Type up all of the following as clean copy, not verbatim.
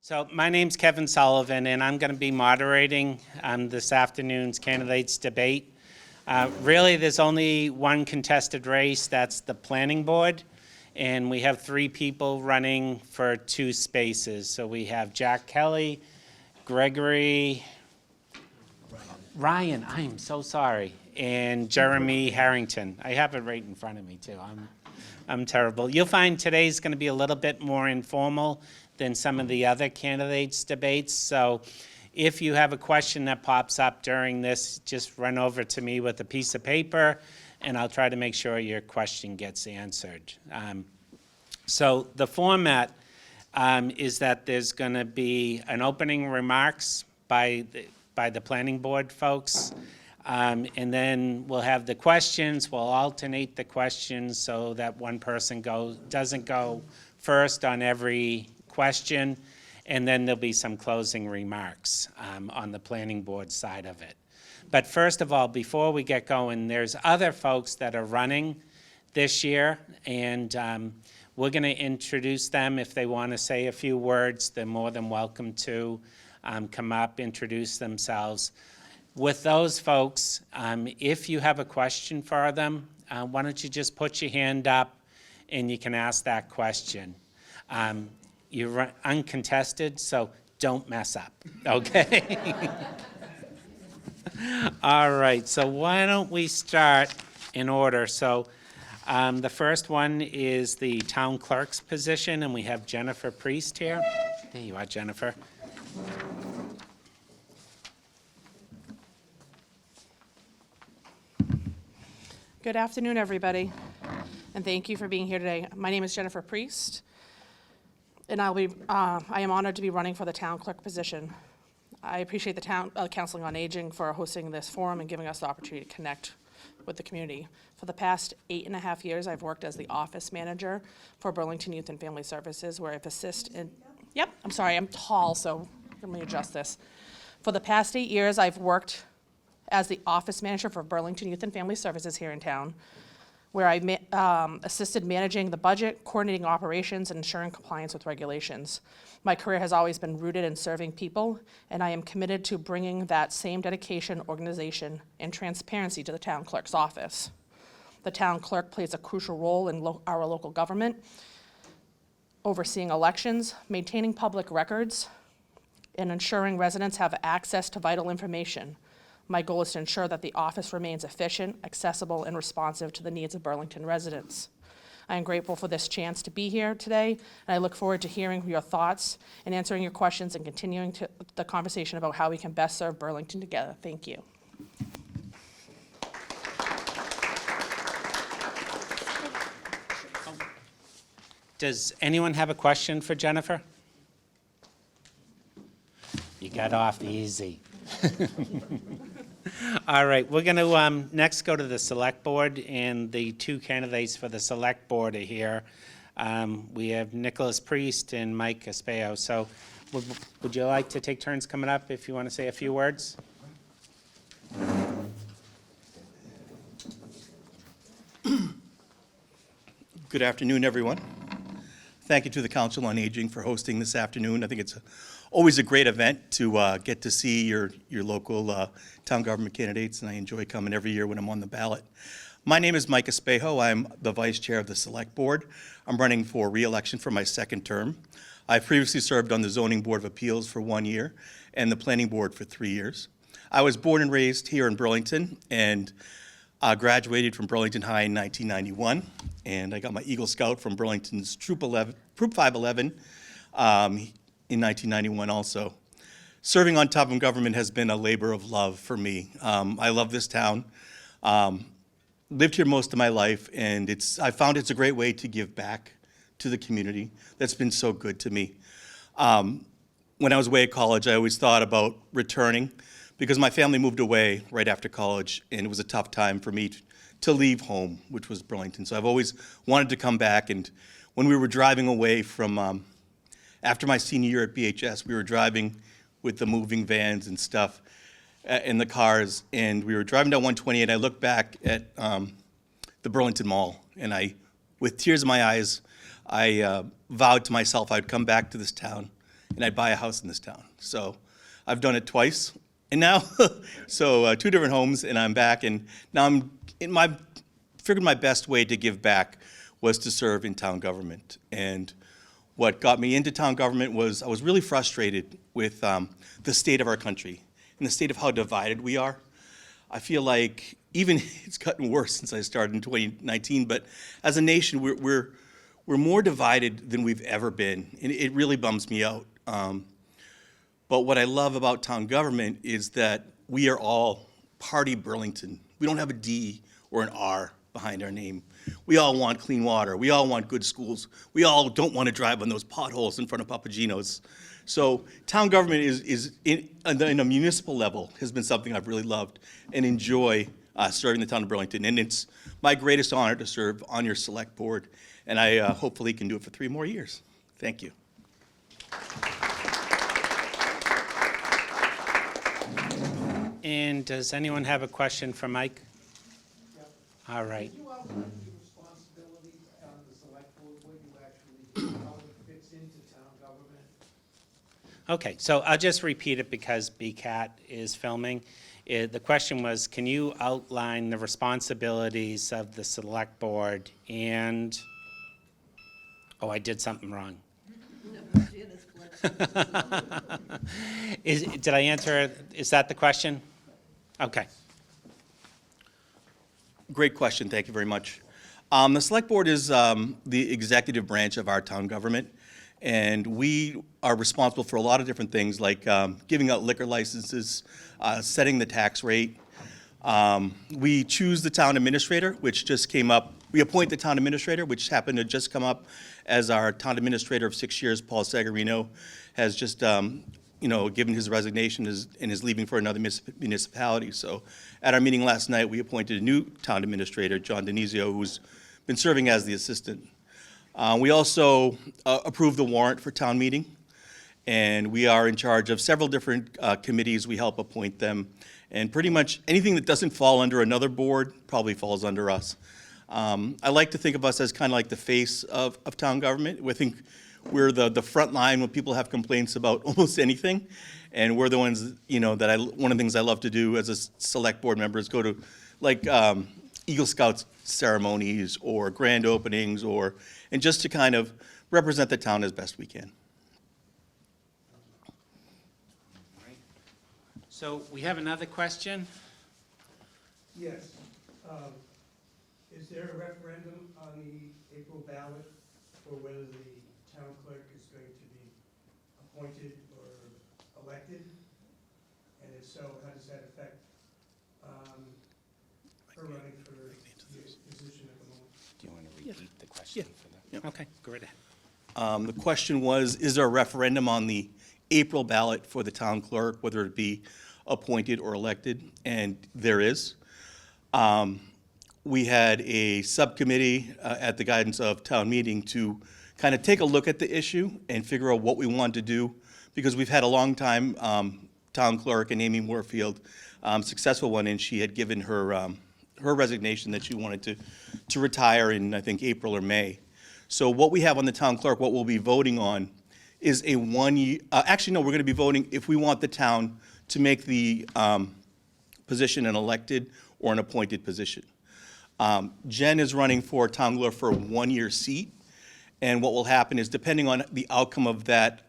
So my name's Kevin Sullivan, and I'm going to be moderating this afternoon's candidates debate. Really, there's only one contested race, that's the planning board, and we have 3 people running for 2 spaces. So we have Jack Kelly, Gregory, Ryan, I am so sorry, and Jeremy Harrington. I have it right in front of me too. I'm terrible. You'll find today's going to be a little bit more informal than some of the other candidates' debates. So if you have a question that pops up during this, just run over to me with a piece of paper, and I'll try to make sure your question gets answered. So the format is that there's going to be an opening remarks by the planning board folks. And then we'll have the questions. We'll alternate the questions so that one person doesn't go first on every question. And then there'll be some closing remarks on the planning board side of it. But first of all, before we get going, there's other folks that are running this year. And we're going to introduce them. If they want to say a few words, they're more than welcome to come up, introduce themselves. With those folks, if you have a question for them, why don't you just put your hand up and you can ask that question. You're uncontested, so don't mess up, okay? All right, so why don't we start in order? So the first one is the town clerk's position, and we have Jennifer Priest here. There you are, Jennifer. Good afternoon, everybody, and thank you for being here today. My name is Jennifer Priest, and I am honored to be running for the town clerk position. I appreciate the town Council on Aging for hosting this forum and giving us the opportunity to connect with the community. For the past 8.5 years, I've worked as the office manager for Burlington Youth and Family Services, where I've assisted in, yep, I'm sorry, I'm tall, so let me adjust this. For the past 8 years, I've worked as the office manager for Burlington Youth and Family Services here in town, where I assisted managing the budget, coordinating operations, and ensuring compliance with regulations. My career has always been rooted in serving people, and I am committed to bringing that same dedication, organization, and transparency to the town clerk's office. The town clerk plays a crucial role in our local government, overseeing elections, maintaining public records, and ensuring residents have access to vital information. My goal is to ensure that the office remains efficient, accessible, and responsive to the needs of Burlington residents. I am grateful for this chance to be here today, and I look forward to hearing your thoughts and answering your questions and continuing the conversation about how we can best serve Burlington together. Thank you. Does anyone have a question for Jennifer? You got off easy. All right, we're going to next go to the select board, and the 2 candidates for the select board are here. We have Nicholas Priest and Mike Espejo. So would you like to take turns coming up if you want to say a few words? Good afternoon, everyone. Thank you to the Council on Aging for hosting this afternoon. I think it's always a great event to get to see your local town government candidates, and I enjoy coming every year when I'm on the ballot. My name is Mike Espejo. I'm the vice chair of the select board. I'm running for re-election for my 2nd term. I previously served on the Zoning Board of Appeals for 1 year and the Planning Board for 3 years. I was born and raised here in Burlington and graduated from Burlington High in 1991, and I got my Eagle Scout from Burlington's Troop 511 in 1991 also. Serving on top of government has been a labor of love for me. I love this town. Lived here most of my life, and I found it's a great way to give back to the community. That's been so good to me. When I was away at college, I always thought about returning because my family moved away right after college, and it was a tough time for me to leave home, which was Burlington. So I've always wanted to come back, and when we were driving away from after my senior year at BHS, we were driving with the moving vans and stuff in the cars, and we were driving down 128, and I looked back at the Burlington Mall, and with tears in my eyes, I vowed to myself I'd come back to this town and I'd buy a house in this town. So I've done it twice, and now, so 2 different homes, and I'm back, and now figured my best way to give back was to serve in town government. And what got me into town government was I was really frustrated with the state of our country and the state of how divided we are. I feel like even it's gotten worse since I started in 2019, but as a nation, we're more divided than we've ever been, and it really bums me out. But what I love about town government is that we are all Party Burlington. We don't have a D or an R behind our name. We all want clean water. We all want good schools. We all don't want to drive on those potholes in front of Papagino's. So town government is in a municipal level has been something I've really loved and enjoy serving the town of Burlington. And it's my greatest honor to serve on your select board. And I hopefully can do it for 3 more years. Thank you. And does anyone have a question for Mike? Yep. All right. Can you outline your responsibilities on the select board, what you actually do, how it fits into town government? Okay, so I'll just repeat it because BCAT is filming. The question was, can you outline the responsibilities of the select board and, oh, I did something wrong. Did I answer, is that the question? Okay. Great question, thank you very much. The select board is the executive branch of our town government, and we are responsible for a lot of different things like giving out liquor licenses, setting the tax rate. We choose the town administrator, which just came up. We appoint the town administrator, which happened to just come up as our town administrator of 6 years, Paul Sagarino, has just given his resignation and is leaving for another municipality. So at our meeting last night, we appointed a new town administrator, John Denizio, who's been serving as the assistant. We also approved the warrant for town meeting, and we are in charge of several different committees. We help appoint them, and pretty much anything that doesn't fall under another board probably falls under us. I like to think of us as kind of like the face of town government. We think we're the front line when people have complaints about almost anything, and we're the ones, one of the things I love to do as a select board member is go to like Eagle Scouts ceremonies or grand openings and just to kind of represent the town as best we can. So we have another question. Yes. Is there a referendum on the April ballot for whether the town clerk is going to be appointed or elected? And if so, how does that affect her running for the position at the moment? Do you want to repeat the question for that? Yeah. Okay, go right ahead. The question was, is there a referendum on the April ballot for the town clerk, whether it be appointed or elected? And there is. We had a subcommittee at the guidance of town meeting to kind of take a look at the issue and figure out what we want to do, because we've had a long time town clerk, and Amy Moorfield, successful one, and she had given her her resignation that she wanted to retire in, I think, April or May. So what we have on the town clerk, what we'll be voting on, is a 1 year. Actually, no, we're going to be voting if we want the town to make the position an elected or an appointed position. Jen is running for town clerk for a 1-year seat, and what will happen is, depending on the outcome of that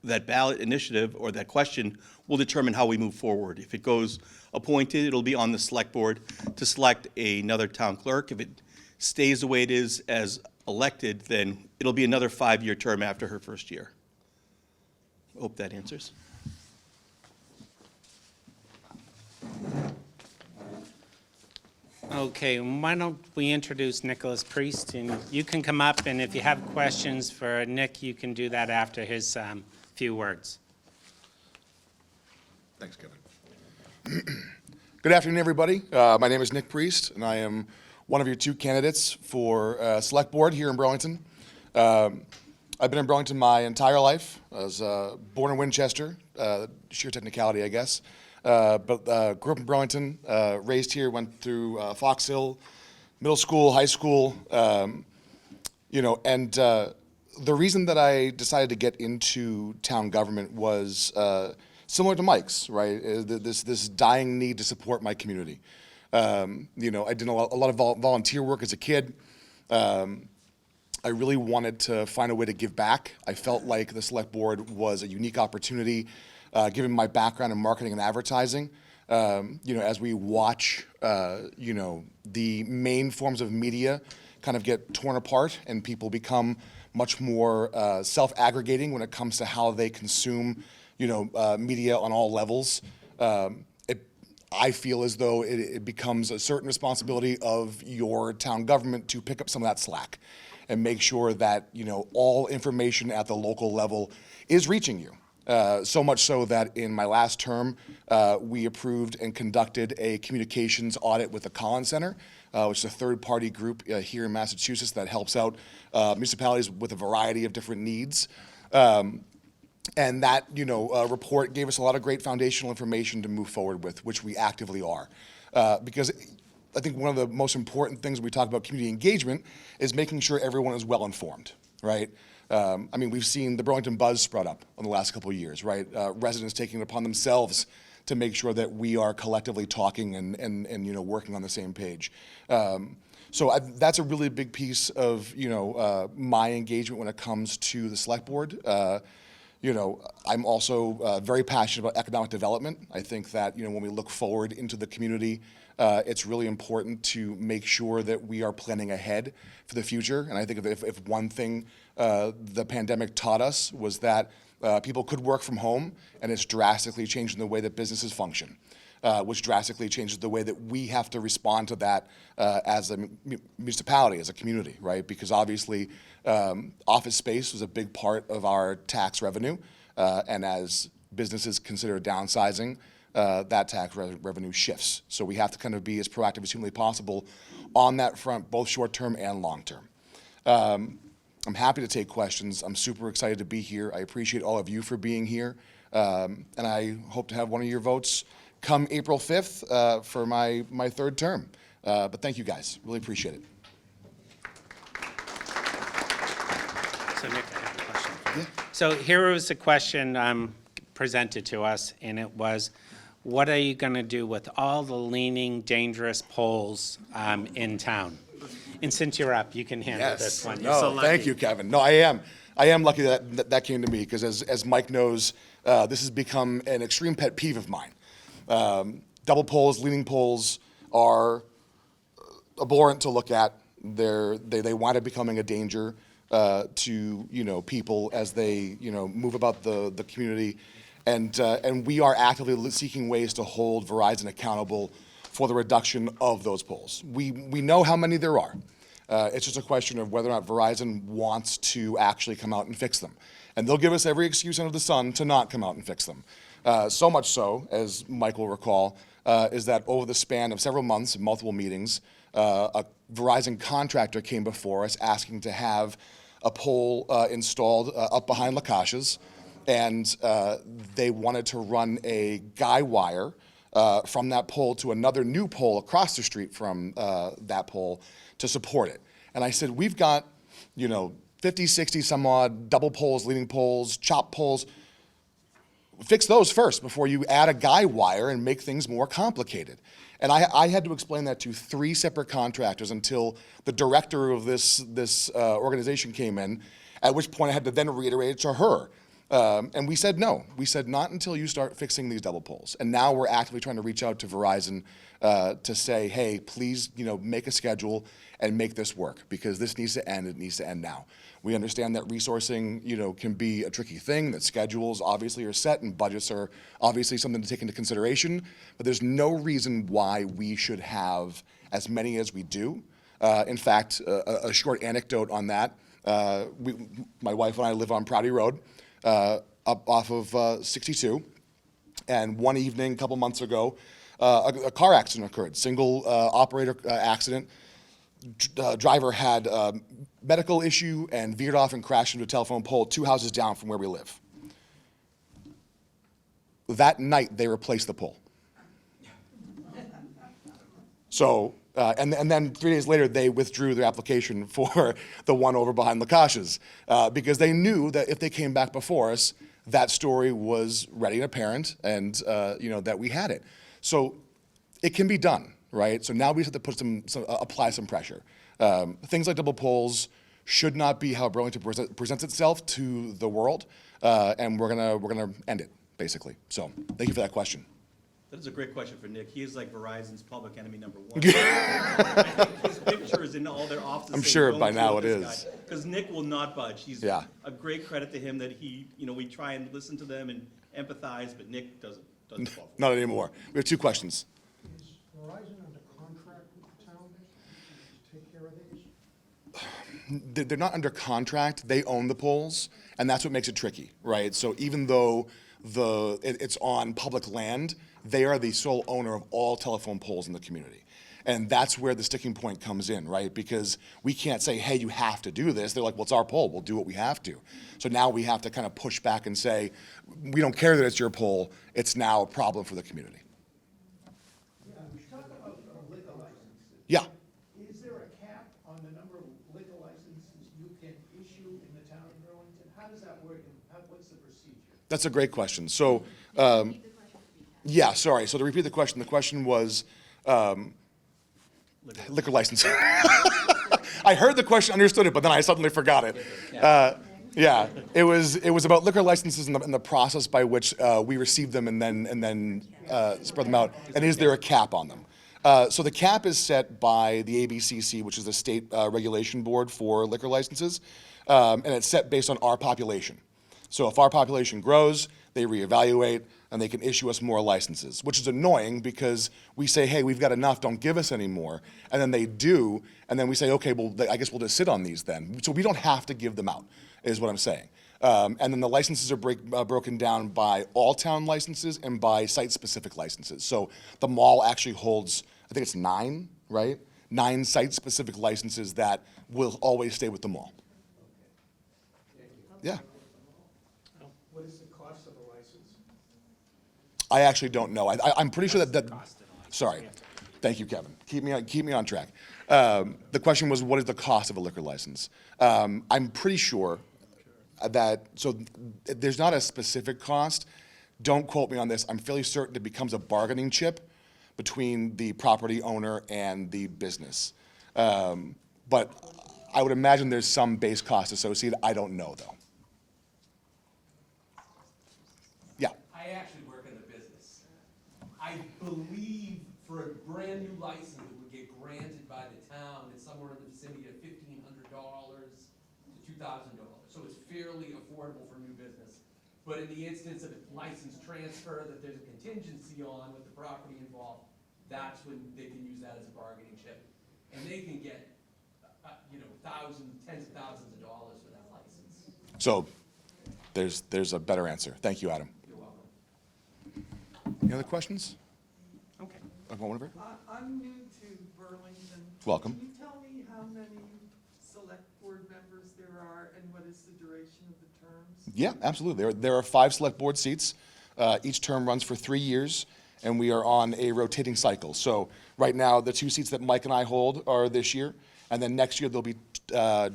that ballot initiative or that question, will determine how we move forward. If it goes appointed, it'll be on the select board to select another town clerk. If it stays the way it is as elected, then it'll be another 5-year term after her first year. Hope that answers. Okay, why don't we introduce Nicholas Priest, and you can come up, and if you have questions for Nick, you can do that after his few words. Thanks, Kevin. Good afternoon, everybody. My name is Nick Priest, and I am one of your 2 candidates for Select Board here in Burlington. I've been in Burlington my entire life. I was born in Winchester, sheer technicality, I guess. But grew up in Burlington, raised here, went through Fox Hill, middle school, high school, and the reason that I decided to get into town government was similar to Mike's, right? This dying need to support my community. You know, I did a lot of volunteer work as a kid. I really wanted to find a way to give back. I felt like the select board was a unique opportunity, given my background in marketing and advertising. You know, as we watch, you know, the main forms of media kind of get torn apart and people become much more self-aggregating when it comes to how they consume, you know, media on all levels. I feel as though it becomes a certain responsibility of your town government to pick up some of that slack and make sure that, you know, all information at the local level is reaching you. So much so that in my last term, we approved and conducted a communications audit with the Collins Center, which is a third-party group here in Massachusetts that helps out municipalities with a variety of different needs. And that, you know, report gave us a lot of great foundational information to move forward with, which we actively are. Because I think one of the most important things when we talk about community engagement is making sure everyone is well informed, right? I mean, we've seen the Burlington buzz spread up in the last couple of years, right? Residents taking it upon themselves to make sure that we are collectively talking and you know, working on the same page. So that's a really big piece of, you know, my engagement when it comes to the select board. You know, I'm also very passionate about economic development. I think that, you know, when we look forward into the community, it's really important to make sure that we are planning ahead for the future. And I think if one thing the pandemic taught us was that people could work from home, and it's drastically changing the way that businesses function, which drastically changes the way that we have to respond to that as a municipality, as a community, right? Because obviously, office space was a big part of our tax revenue, and as businesses consider downsizing, that tax revenue shifts. So we have to kind of be as proactive as humanly possible on that front, both short-term and long-term. I'm happy to take questions. I'm super excited to be here. I appreciate all of you for being here, and I hope to have one of your votes come April 5th for my third term. But thank you guys, really appreciate it. So Nick, I have a question. Yeah. So here was a question presented to us, and it was, what are you going to do with all the leaning, dangerous poles in town? And since you're up, you can handle this one. You're so No, lucky. thank you, Kevin. No, I am lucky that came to me, because as Mike knows, this has become an extreme pet peeve of mine. Double poles, leaning poles are abhorrent to look at. They wind up becoming a danger to, you know, people as they, you know, move about the community, and we are actively seeking ways to hold Verizon accountable for the reduction of those poles. We know how many there are. It's just a question of whether or not Verizon wants to actually come out and fix them, and they'll give us every excuse under the sun to not come out and fix them. So much so, as Mike will recall, is that over the span of several months and multiple meetings, a Verizon contractor came before us asking to have a pole installed up behind LaCache's, and they wanted to run a guy wire from that pole to another new pole across the street from that pole to support it. And I said, we've got, you know, 50, 60 some odd double poles, leaning poles, chop poles. Fix those first before you add a guy wire and make things more complicated. And I had to explain that to 3 separate contractors until the director of this organization came in, at which point I had to then reiterate it to her. And we said no. We said not until you start fixing these double poles. And now we're actively trying to reach out to Verizon to say, hey, please, you know, make a schedule and make this work, because this needs to end. It needs to end now. We understand that resourcing, you know, can be a tricky thing, that schedules obviously are set and budgets are obviously something to take into consideration, but there's no reason why we should have as many as we do. In fact, a short anecdote on that, my wife and I live on Prouty Road, up off of 62, and one evening a couple months ago, a car accident occurred, single operator accident. Driver had a medical issue and veered off and crashed into a telephone pole 2 houses down from where we live. That night, they replaced the pole. So And then 3 days later, they withdrew their application for the one over behind Lakash's because they knew that if they came back before us, that story was ready and apparent, and that we had it. So it can be done, right? So now we just have to put apply some pressure. Things like double polls should not be how Burlington presents itself to the world, and we're gonna end it basically. So thank you for that question. That is a great question for Nick. He is like Verizon's public enemy number one. I think his picture is in all their offices. I'm sure by now it is. Because Nick will not budge. He's Yeah. a great credit to him that we try and listen to them and empathize, but Nick doesn't fall for it. Not anymore. We have 2 questions. Is Verizon under contract with the town to take care of these? They're not under contract. They own the polls, and that's what makes it tricky, right? So even though it's on public land, they are the sole owner of all telephone poles in the community. And that's where the sticking point comes in, right? Because we can't say, hey, you have to do this. They're like, well, it's our pole. We'll do what we have to. So now we have to kind of push back and say, we don't care that it's your pole. It's now a problem for the community. Talk about liquor licenses. Yeah. Is there a cap on the number of liquor licenses you can issue in the town of Burlington? How does that work, and what's the procedure? That's a great question. So, yeah, sorry. So to repeat the question was liquor license. I heard the question, understood it, but then I suddenly forgot it. Yeah, it was about liquor licenses and the process by which we receive them and then spread them out. And is there a cap on them? So the cap is set by the ABCC, which is the state regulation board for liquor licenses, and it's set based on our population. So if our population grows, they reevaluate, and they can issue us more licenses, which is annoying because we say, hey, we've got enough, don't give us any more. And then they do, and then we say, okay, well, I guess we'll just sit on these then. So we don't have to give them out, is what I'm saying. And then the licenses are broken down by all town licenses and by site-specific licenses. So the mall actually holds, I think it's 9, right? 9 site-specific licenses that will always stay with the mall. Yeah. What is the cost of a license? I actually don't know. I'm pretty sure that sorry. Thank you, Kevin. Keep me on track. The question was, what is the cost of a liquor license? I'm pretty sure that, so there's not a specific cost. Don't quote me on this. I'm fairly certain it becomes a bargaining chip between the property owner and the business. But I would imagine there's some base cost associated. I don't know, though. Yeah. I actually work in the business. I believe for a brand new license that would get granted by the town, it's somewhere in the vicinity of $1,500 to $2,000. So it's fairly affordable for new business. But in the instance of a license transfer that there's a contingency on with the property involved, that's when they can use that as a bargaining chip. And they can get, thousands, tens of thousands of dollars for that license. So there's a better answer. Thank you, Adam. You're welcome. Any other questions? Okay. Oliver? I'm new to Burlington. Welcome. Can you tell me how many select board members there are and what is the duration of the terms? Yeah, absolutely. There are 5 select board seats. Each term runs for 3 years, and we are on a rotating cycle. So right now, the 2 seats that Mike and I hold are this year, and then next year there'll be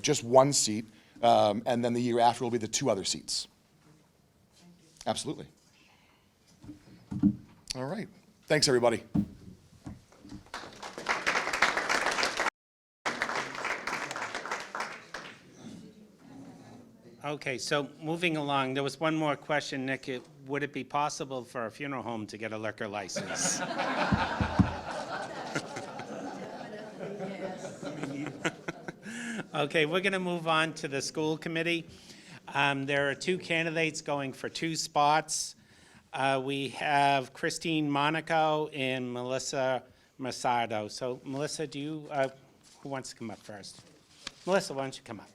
just 1 seat, and then the year after will be the 2 other seats. Absolutely. All right. Thanks, everybody. Okay, so moving along, there was one more question, Nick. Would it be possible for a funeral home to get a liquor license? Okay, we're going to move on to the school committee. There are 2 candidates going for 2 spots. We have Christine Monaco and Melissa Masardo. So Melissa, do you, who wants to come up first? Melissa, why don't you come up?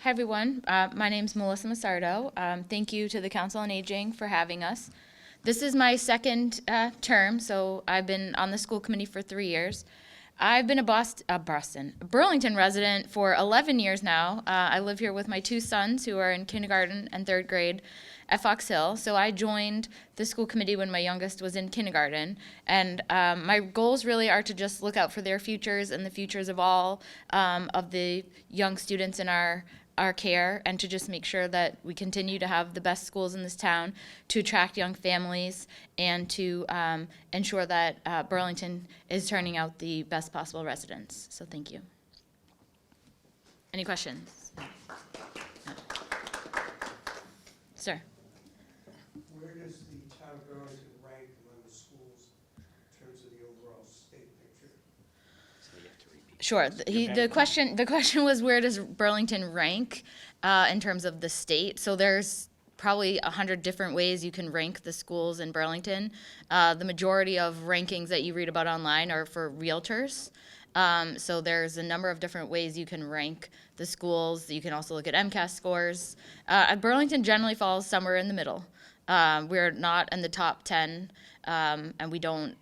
Hi, everyone. My name's Melissa Masardo. Thank you to the Council on Aging for having us. This is my second term, so I've been on the school committee for 3 years. I've been a Burlington resident for 11 years now. I live here with my two sons who are in kindergarten and third grade at Fox Hill. So I joined the school committee when my youngest was in kindergarten. And my goals really are to just look out for their futures and the futures of all of the young students in our care, and to just make sure that we continue to have the best schools in this town to attract young families and to ensure that Burlington is turning out the best possible residents. So thank you. Any questions? No. Sir? Where does the town of Burlington rank among the schools in terms of the overall state picture? Sure. The question was, where does Burlington rank in terms of the state? So there's probably 100 different ways you can rank the schools in Burlington. The majority of rankings that you read about online are for realtors. So there's a number of different ways you can rank the schools. You can also look at MCAS scores. Burlington generally falls somewhere in the middle. We're not in the top 10, and we don't.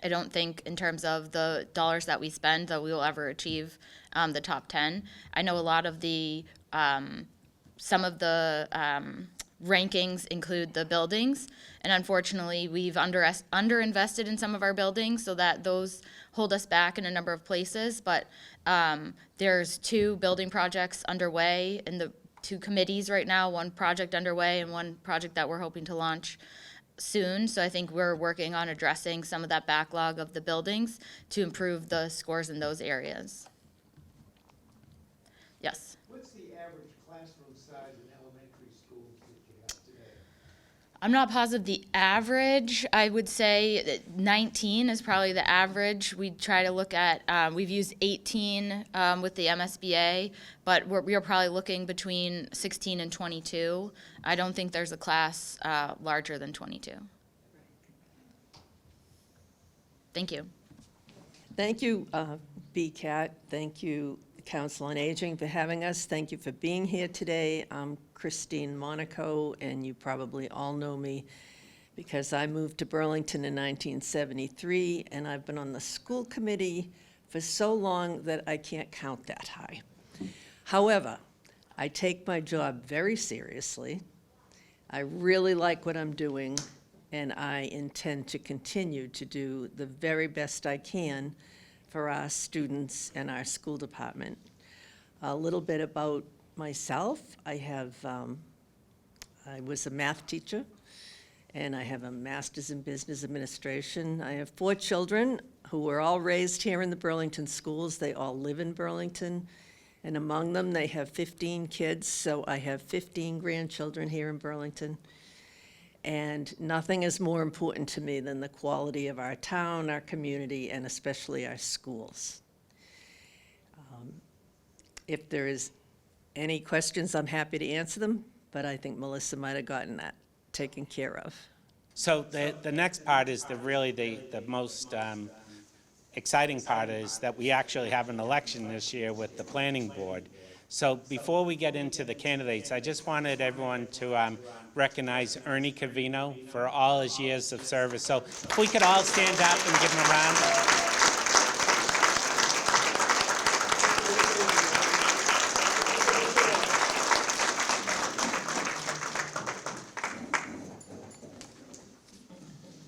I don't think in terms of the dollars that we spend that we will ever achieve the top 10. I know a lot of the, some of the rankings include the buildings, and unfortunately we've underinvested in some of our buildings, so that those hold us back in a number of places. But there's 2 building projects underway in the 2 committees right now, 1 project underway and 1 project that we're hoping to launch soon. So I think we're working on addressing some of that backlog of the buildings to improve the scores in those areas. Yes. What's the average classroom size in elementary schools that you have today? I'm not positive the average. I would say that 19 is probably the average. We try to look at, we've used 18 with the MSBA, but we're probably looking between 16 and 22. I don't think there's a class larger than 22. Thank you. Thank you, BCAT. Thank you, Council on Aging, for having us. Thank you for being here today. I'm Christine Monaco, and you probably all know me because I moved to Burlington in 1973, and I've been on the school committee for so long that I can't count that high. However, I take my job very seriously. I really like what I'm doing, and I intend to continue to do the very best I can for our students and our school department. A little bit about myself. I was a math teacher, and I have a master's in business administration. I have 4 children who were all raised here in the Burlington schools. They all live in Burlington, and among them they have 15 kids, so I have 15 grandchildren here in Burlington. And nothing is more important to me than the quality of our town, our community, and especially our schools. If there is any questions, I'm happy to answer them, but I think Melissa might have gotten that taken care of. So the next part is really the most exciting part is that we actually have an election this year with the planning board. So before we get into the candidates, I just wanted everyone to recognize Ernie Cavino for all his years of service. So if we could all stand up and give him a round.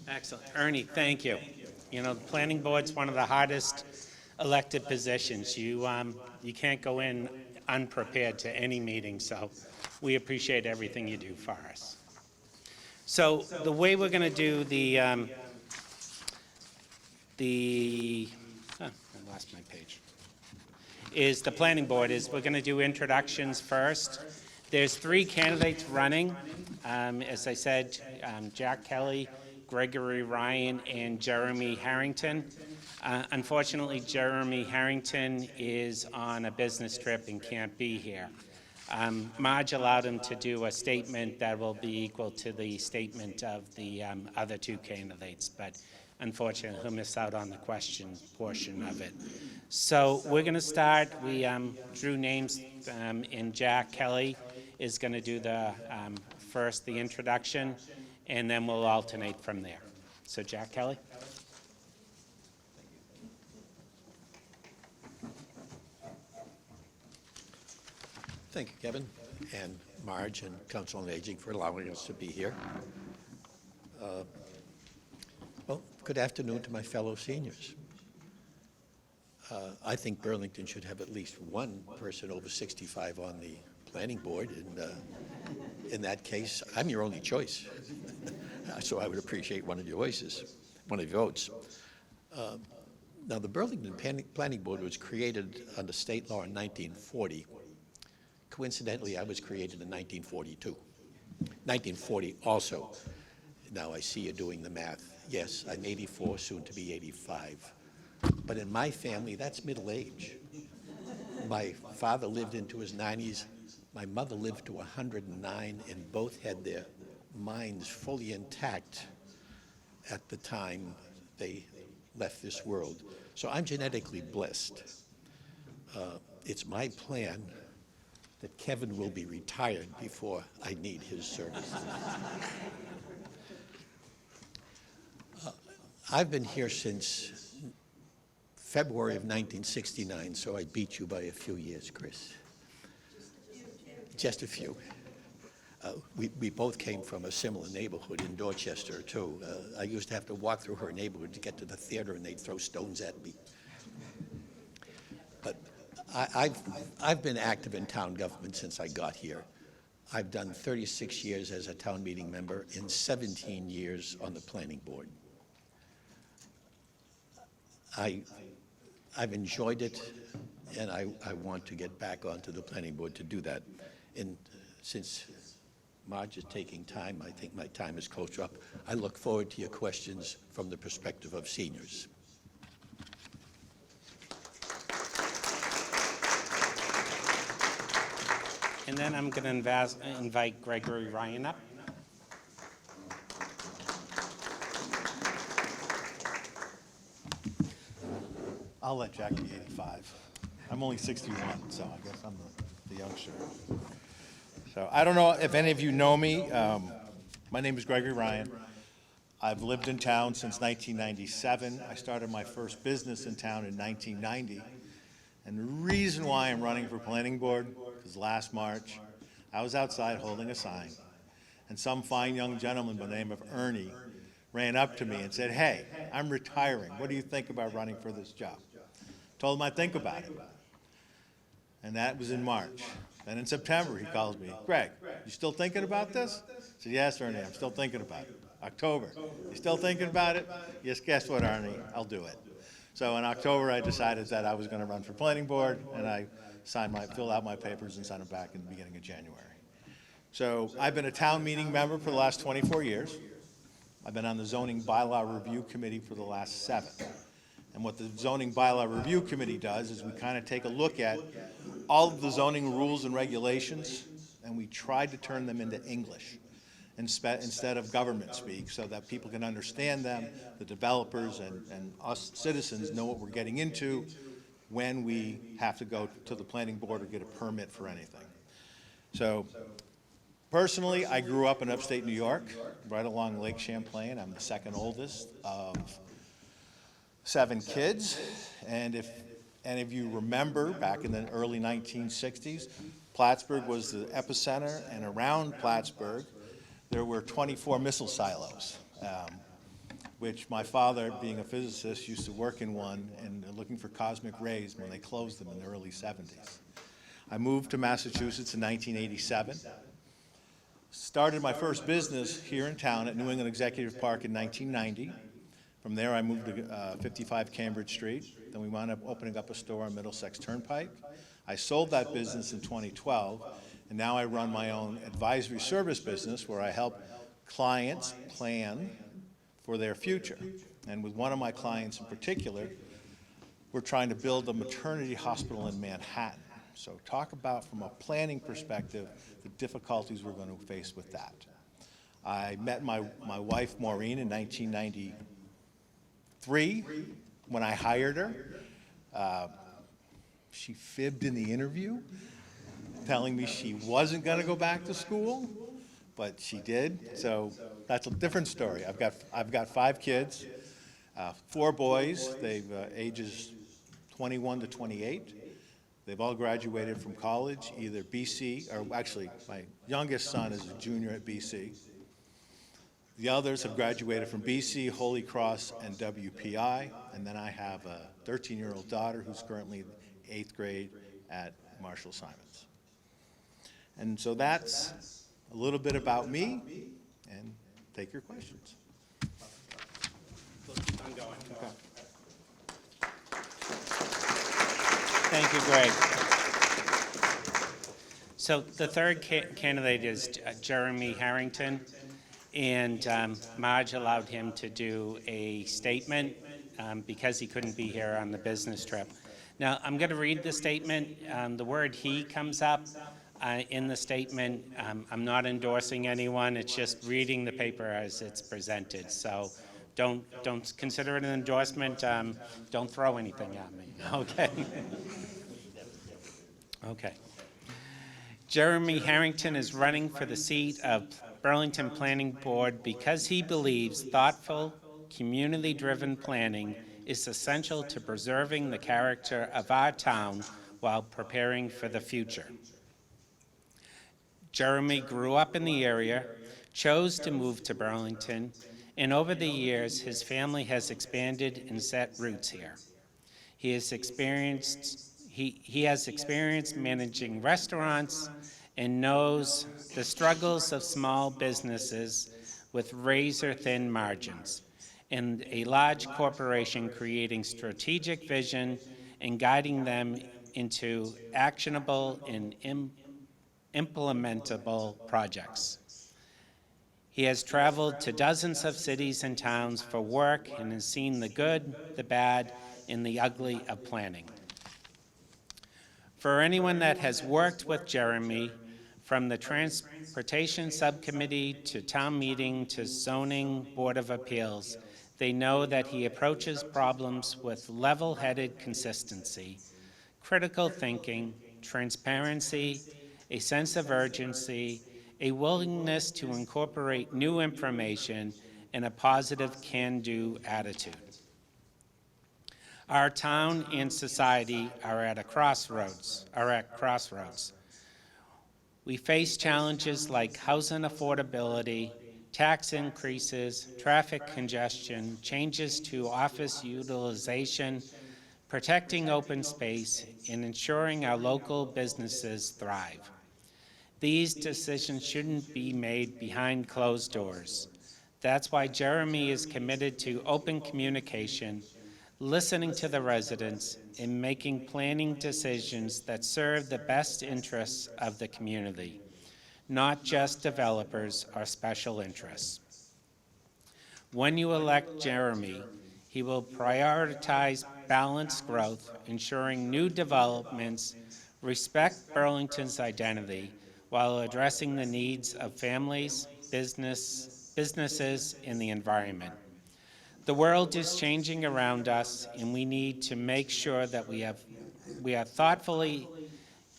Excellent. Ernie, thank you. You know, the planning board's one of the hardest elected positions. You can't go in unprepared to any meeting, so we appreciate everything you do for us. So the way we're going to do I lost my page, is the planning board is we're going to do introductions first. There's 3 candidates running. As I said, Jack Kelly, Gregory Ryan, and Jeremy Harrington. Unfortunately, Jeremy Harrington is on a business trip and can't be here. Marge allowed him to do a statement that will be equal to the statement of the other 2 candidates, but unfortunately, he'll miss out on the question portion of it. So we're going to start. We drew names, and Jack Kelly is going to do the first, the introduction, and then we'll alternate from there. So Jack Kelly. Thank you, Kevin, and Marge, and Council on Aging for allowing us to be here. Well, good afternoon to my fellow seniors. I think Burlington should have at least one person over 65 on the planning board, and in that case, I'm your only choice. So I would appreciate one of your voices, one of your votes. Now, the Burlington Planning Board was created under state law in 1940. Coincidentally, I was created in 1942. 1940 also. Now I see you doing the math. Yes, I'm 84, soon to be 85. But in my family, that's middle age. My father lived into his 90s. My mother lived to 109, and both had their minds fully intact at the time they left this world. So I'm genetically blessed. It's my plan that Kevin will be retired before I need his services. I've been here since February of 1969, so I beat you by a few years, Chris. Just a few. We both came from a similar neighborhood in Dorchester, too. I used to have to walk through her neighborhood to get to the theater, and they'd throw stones at me. But I've been active in town government since I got here. I've done 36 years as a town meeting member and 17 years on the planning board. I've enjoyed it, and I want to get back onto the planning board to do that. And since Marge is taking time, I think my time is close up. I look forward to your questions from the perspective of seniors. And then I'm going to invite Gregory Ryan up. I'll let Jackie be 85. I'm only 61, so I guess I'm the youngster. So I don't know if any of you know me. My name is Gregory Ryan. I've lived in town since 1997. I started my first business in town in 1990. And the reason why I'm running for planning board is last March, I was outside holding a sign, and some fine young gentleman by the name of Ernie ran up to me and said, "Hey, I'm retiring. What do you think about running for this job?" Told him I'd think about it. And that was in March. Then in September, he calls me, "Greg, you still thinking about this?" I said, "Yes, Ernie, I'm still thinking about it." October, "You still thinking about it?" "Yes, guess what, Ernie? I'll do it." So in October, I decided that I was going to run for planning board, and I filled out my papers and sent them back in the beginning of January. So I've been a town meeting member for the last 24 years. I've been on the zoning bylaw review committee for the last 7. And what the zoning bylaw review committee does is we kind of take a look at all of the zoning rules and regulations, and we try to turn them into English instead of government speak, so that people can understand them, the developers and us citizens know what we're getting into when we have to go to the planning board or get a permit for anything. So personally, I grew up in upstate New York, right along Lake Champlain. I'm the second oldest of 7 kids. And if any of you remember, back in the early 1960s, Plattsburgh was the epicenter, and around Plattsburgh, there were 24 missile silos, which my father, being a physicist, used to work in one and looking for cosmic rays when they closed them in the early 70s. I moved to Massachusetts in 1987. Started my first business here in town at New England Executive Park in 1990. From there, I moved to 55 Cambridge Street. Then we wound up opening up a store on Middlesex Turnpike. I sold that business in 2012, and now I run my own advisory service business where I help clients plan for their future. And with one of my clients in particular, we're trying to build a maternity hospital in Manhattan. So talk about, from a planning perspective, the difficulties we're going to face with that. I met my wife, Maureen, in 1993 when I hired her. She fibbed in the interview, telling me she wasn't going to go back to school, but she did. So that's a different story. I've got 5 kids, 4 boys. They've ages 21 to 28. They've all graduated from college, either BC, or actually, my youngest son is a junior at BC. The others have graduated from BC, Holy Cross, and WPI, and then I have a 13-year-old daughter who's currently in 8th grade at Marshall Simons. And so that's a little bit about me, and take your questions. Thank you, Greg. So the third candidate is Jeremy Harrington, and Marge allowed him to do a statement because he couldn't be here on the business trip. Now, I'm going to read the statement. The word "he" comes up in the statement. I'm not endorsing anyone. It's just reading the paper as it's presented. So don't consider it an endorsement. Don't throw anything at me. Okay. Okay. Jeremy Harrington is running for the seat of Burlington Planning Board because he believes thoughtful, community-driven planning is essential to preserving the character of our town while preparing for the future. Jeremy grew up in the area, chose to move to Burlington, and over the years, his family has expanded and set roots here. He has experienced managing restaurants and knows the struggles of small businesses with razor-thin margins, and a large corporation creating strategic vision and guiding them into actionable and implementable projects. He has traveled to dozens of cities and towns for work and has seen the good, the bad, and the ugly of planning. For anyone that has worked with Jeremy, from the Transportation Subcommittee to Town Meeting to Zoning Board of Appeals, they know that he approaches problems with level-headed consistency, critical thinking, transparency, a sense of urgency, a willingness to incorporate new information, and a positive can-do attitude. Our town and society are at crossroads. We face challenges like housing affordability, tax increases, traffic congestion, changes to office utilization, protecting open space, and ensuring our local businesses thrive. These decisions shouldn't be made behind closed doors. That's why Jeremy is committed to open communication, listening to the residents, and making planning decisions that serve the best interests of the community, not just developers or special interests. When you elect Jeremy, he will prioritize balanced growth, ensuring new developments respect Burlington's identity while addressing the needs of families, businesses, and the environment. The world is changing around us, and we need to make sure that we are thoughtfully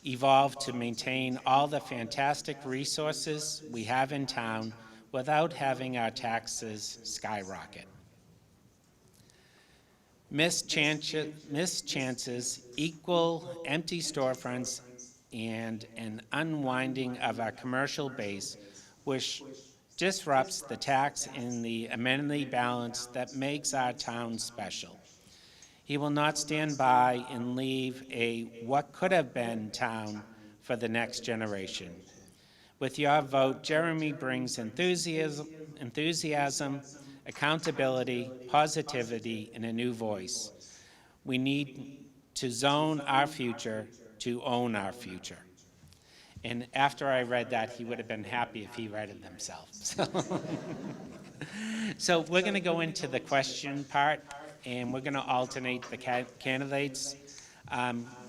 evolved to maintain all the fantastic resources we have in town without having our taxes skyrocket. Missed chances equal empty storefronts and an unwinding of our commercial base, which disrupts the tax and the amenity balance that makes our town special. He will not stand by and leave a what could have been town for the next generation. With your vote, Jeremy brings enthusiasm, accountability, positivity, and a new voice. We need to zone our future to own our future. And after I read that, he would have been happy if he read it himself. So we're going to go into the question part, and we're going to alternate the candidates.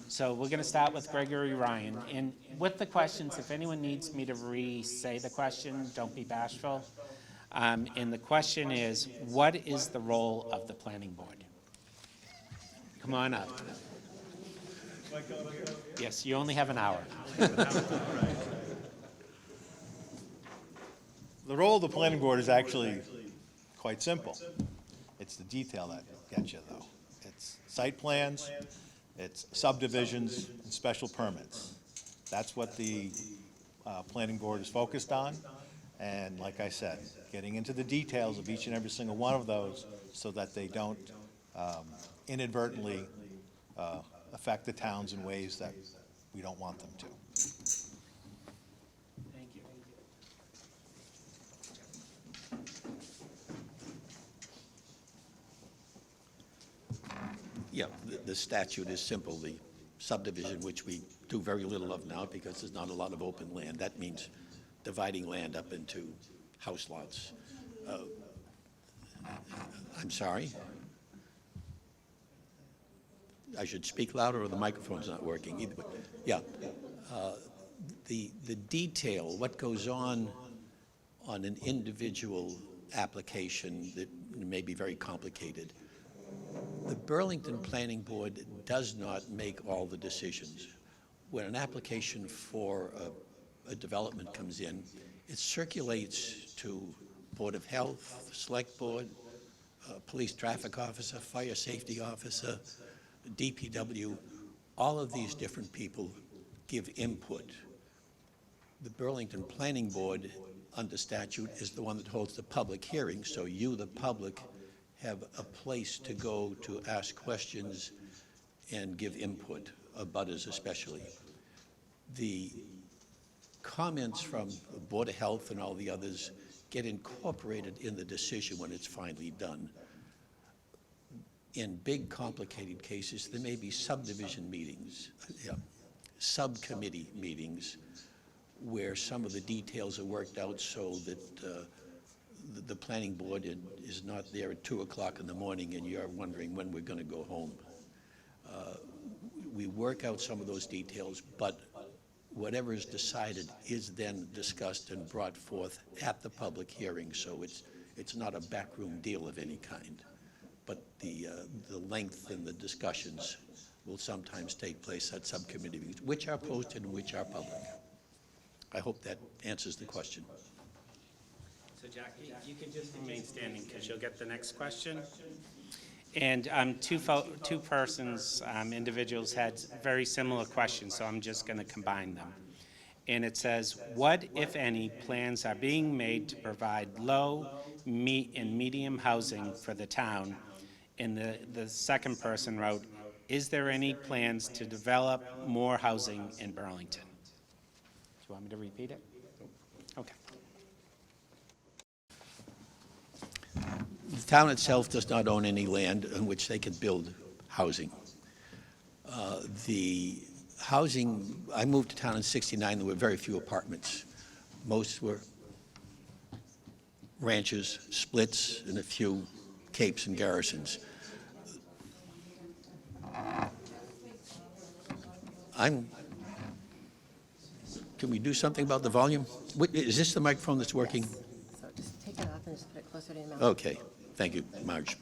So we're going to start with Gregory Ryan. And with the questions, if anyone needs me to re-say the question, don't be bashful. And the question is, what is the role of the planning board? Come on up. Yes, you only have an hour. The role of the planning board is actually quite simple. It's the detail that gets you, though. It's site plans, It's subdivisions and special permits. That's what the planning board is focused on. And like I said, getting into the details of each and every single one of those so that they don't inadvertently affect the towns in ways that we don't want them to. Thank you. Yeah, the statute is simple. The subdivision, which we do very little of now because there's not a lot of open land, that means dividing land up into house lots. I'm sorry? I should speak louder or the microphone's not working? Either way. Yeah. The detail, what goes on an individual application that may be very complicated, the Burlington Planning Board does not make all the decisions. When an application for a development comes in, it circulates to Board of Health, Select Board, Police Traffic Officer, Fire Safety Officer, DPW. All of these different people give input. The Burlington Planning Board, under statute, is the one that holds the public hearing, so you, the public, have a place to go to ask questions and give input, abutters especially. The comments from the Board of Health and all the others get incorporated in the decision when it's finally done. In big, complicated cases, there may be subdivision meetings, subcommittee meetings, where some of the details are worked out so that the planning board is not there at 2 o'clock in the morning and you're wondering when we're going to go home. We work out some of those details, but whatever is decided is then discussed and brought forth at the public hearing, so it's not a backroom deal of any kind. But the length and the discussions will sometimes take place at subcommittee meetings, which are posted and which are public. I hope that answers the question. So Jackie, you can just remain standing because you'll get the next question. And two persons, individuals had very similar questions, so I'm just going to combine them. And it says, what, if any, plans are being made to provide low, and medium housing for the town? And the second person wrote, is there any plans to develop more housing in Burlington? Do you want me to repeat it? Okay. The town itself does not own any land on which they could build housing. The housing, I moved to town in '69, there were very few apartments. Most were ranches, splits, and a few capes and garrisons. Can we do something about the volume? Is this the microphone that's working? So just take it off and just put it closer to your mouth. Okay, thank you, Marge.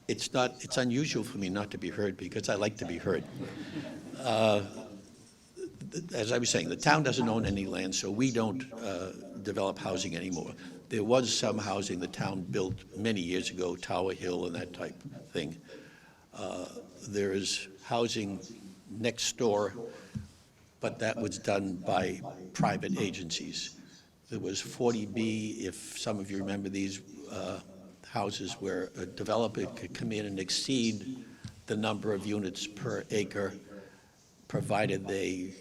It's unusual for me not to be heard because I like to be heard. As I was saying, the town doesn't own any land, so we don't develop housing anymore. There was some housing the town built many years ago, Tower Hill and that type of thing. There is housing next door, but that was done by private agencies. There was 40B, if some of you remember these houses where a developer could come in and exceed the number of units per acre, provided they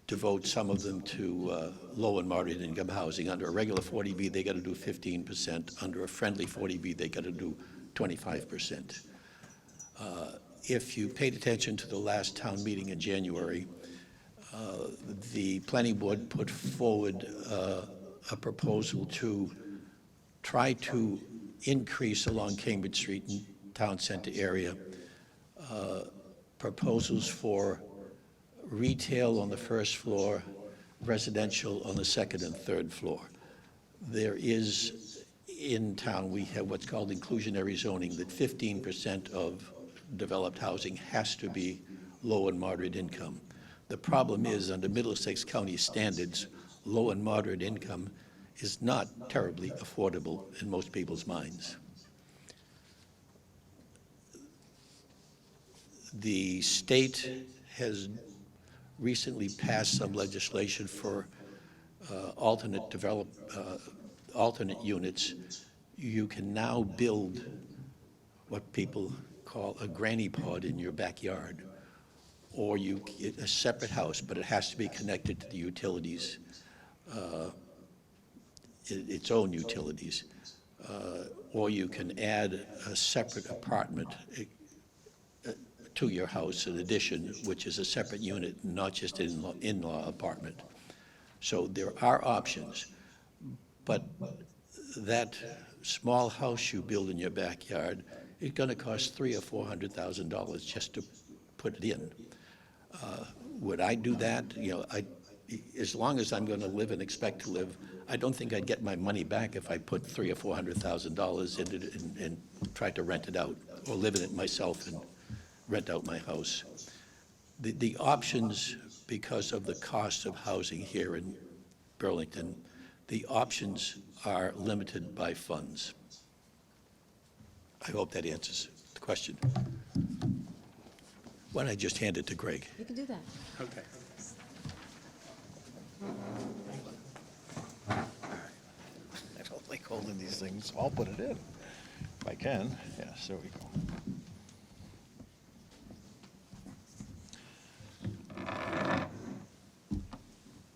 devote some of them to low and moderate income housing. Under a regular 40B, they got to do 15%. Under a friendly 40B, they got to do 25%. If you paid attention to the last town meeting in January, the planning board put forward a proposal to try to increase along Cambridge Street and Town Center area proposals for retail on the first floor, residential on the second and third floor. There is, in town, we have what's called inclusionary zoning, that 15% of developed housing has to be low and moderate income. The problem is, under Middlesex County standards, low and moderate income is not terribly affordable in most people's minds. The state has recently passed some legislation for alternate units. You can now build what people call a granny pod in your backyard, or you get a separate house, but it has to be connected to the utilities, its own utilities. Or you can add a separate apartment to your house, an addition, which is a separate unit, not just an in-law apartment. So there are options, but that small house you build in your backyard is going to cost $300,000 or $400,000 just to put it in. Would I do that? You know, as long as I'm going to live and expect to live, I don't think I'd get my money back if I put $300,000 or $400,000 in it and tried to rent it out, or live in it myself and rent out my house. The options, because of the cost of housing here in Burlington, the options are limited by funds. I hope that answers the question. Why don't I just hand it to Greg? You can do that. Okay. I don't like holding these things. I'll put it in if I can. Yes, there we go.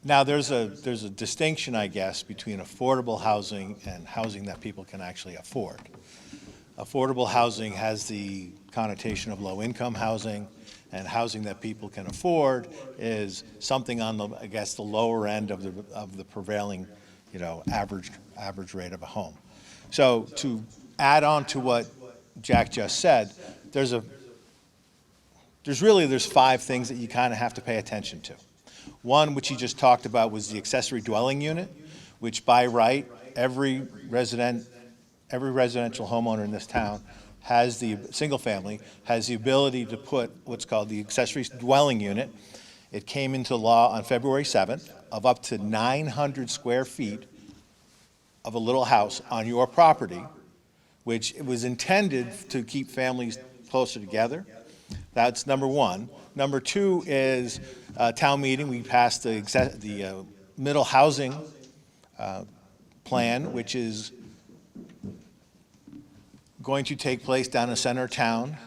Now, there's a distinction, I guess, between affordable housing and housing that people can actually afford. Affordable housing has the connotation of low-income housing, and housing that people can afford is something on the, I guess, the lower end of the prevailing, you know, average rate of a home. So to add on to what Jack just said, there's 5 things that you kind of have to pay attention to. One, which he just talked about, was the accessory dwelling unit, which by right, every residential homeowner in this town has the, single family, has the ability to put what's called the accessory dwelling unit. It came into law on February 7th, of up to 900 square feet of a little house on your property, which it was intended to keep families closer together. That's number one. Number two is town meeting. We passed the middle housing plan, which is going to take place down in the center of town.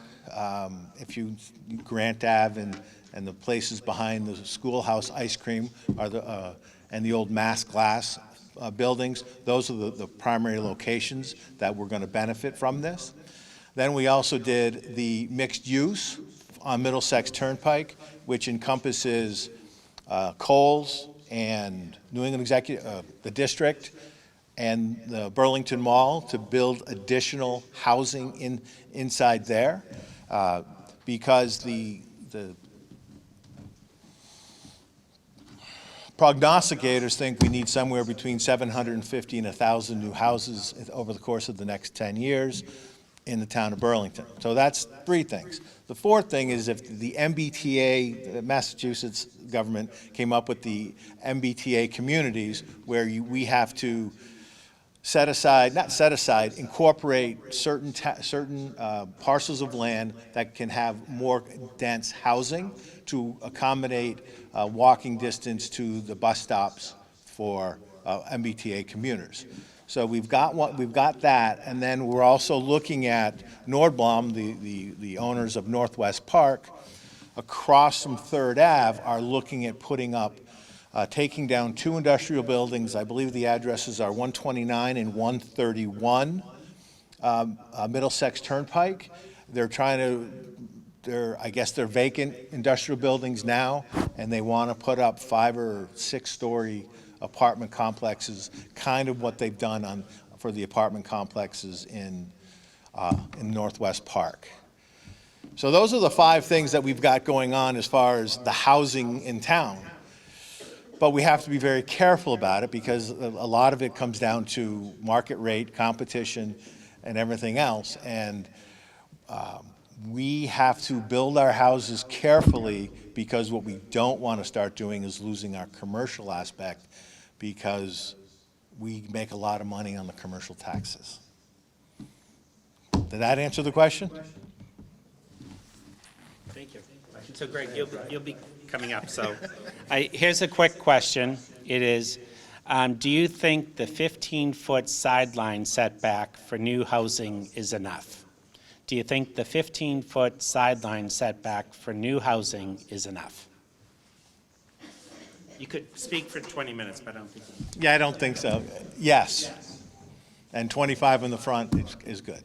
If you, Grant Ave and the places behind the schoolhouse ice cream are the, and the old Mass Glass buildings, those are the primary locations that we're going to benefit from this. Then we also did the mixed use on Middlesex Turnpike, which encompasses Kohl's and New England the district and the Burlington Mall, to build additional housing inside there, because the prognosticators think we need somewhere between 750 and 1,000 new houses over the course of the next 10 years in the town of Burlington. So that's 3 things. The fourth thing is, if the MBTA, the Massachusetts government came up with the MBTA communities, where we have to incorporate certain parcels of land that can have more dense housing to accommodate walking distance to the bus stops for MBTA commuters. So we've got that, and then we're also looking at Nordblom, the owners of Northwest Park, across from 3rd Ave, are looking at putting up, taking down 2 industrial buildings. I believe the addresses are 129 and 131 Middlesex Turnpike. I guess they're vacant industrial buildings now, and they want to put up 5 or 6-story apartment complexes, kind of what they've done for the apartment complexes in Northwest Park. So those are the 5 things that we've got going on as far as the housing in town. But we have to be very careful about it, because a lot of it comes down to market rate, competition, and everything else. And we have to build our houses carefully, because what we don't want to start doing is losing our commercial aspect, because we make a lot of money on the commercial taxes. Did that answer the question? Thank So Greg, you'll be coming up, so. Here's a quick question. It is, do you think the 15-foot sideline setback for new housing is enough? Do you think the 15-foot sideline setback for new housing is enough? You could speak for 20 minutes, but I don't think. Yeah, I don't think so. Yes. And 25 in the front is good.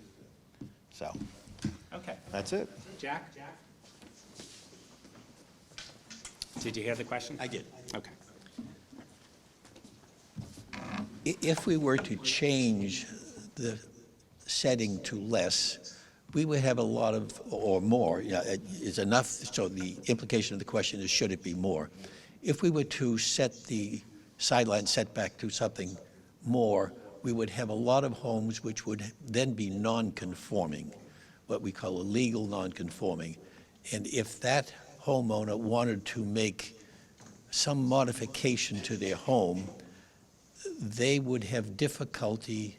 So, Okay. that's it. Jack? Did you hear the question? I did. Okay. If we were to change the setting to less, we would have a lot of, or more, is enough, so the implication of the question is, should it be more? If we were to set the sideline setback to something more, we would have a lot of homes which would then be non-conforming, what we call a legal non-conforming. And if that homeowner wanted to make some modification to their home, they would have difficulty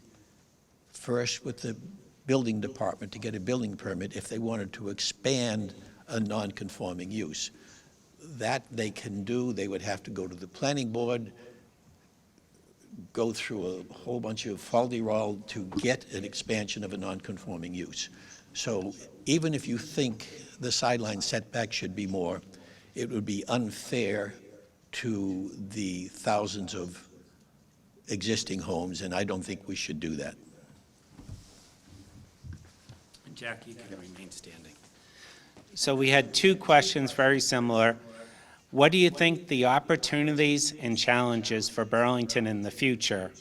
first with the building department to get a building permit if they wanted to expand a non-conforming use. That they can do. They would have to go to the planning board, go through a whole bunch of folderol to get an expansion of a non-conforming use. So even if you think the sideline setback should be more, it would be unfair to the thousands of existing homes, and I don't think we should do that. Jack, you can remain standing. So we had two questions very similar. What do you think the opportunities and challenges for Burlington in the future,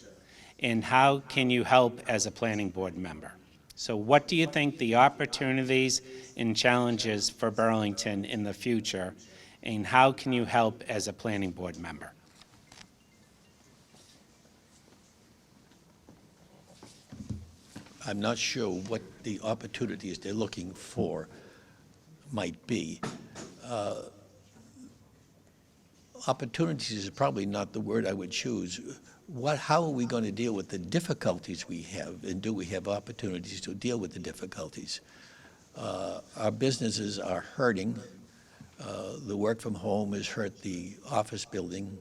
and how can you help as a planning board member? So what do you think the opportunities and challenges for Burlington in the future, and how can you help as a planning board member? I'm not sure what the opportunities they're looking for might be. Opportunities is probably not the word I would choose. How are we going to deal with the difficulties we have, and do we have opportunities to deal with the difficulties? Our businesses are hurting. The work from home has hurt the office building.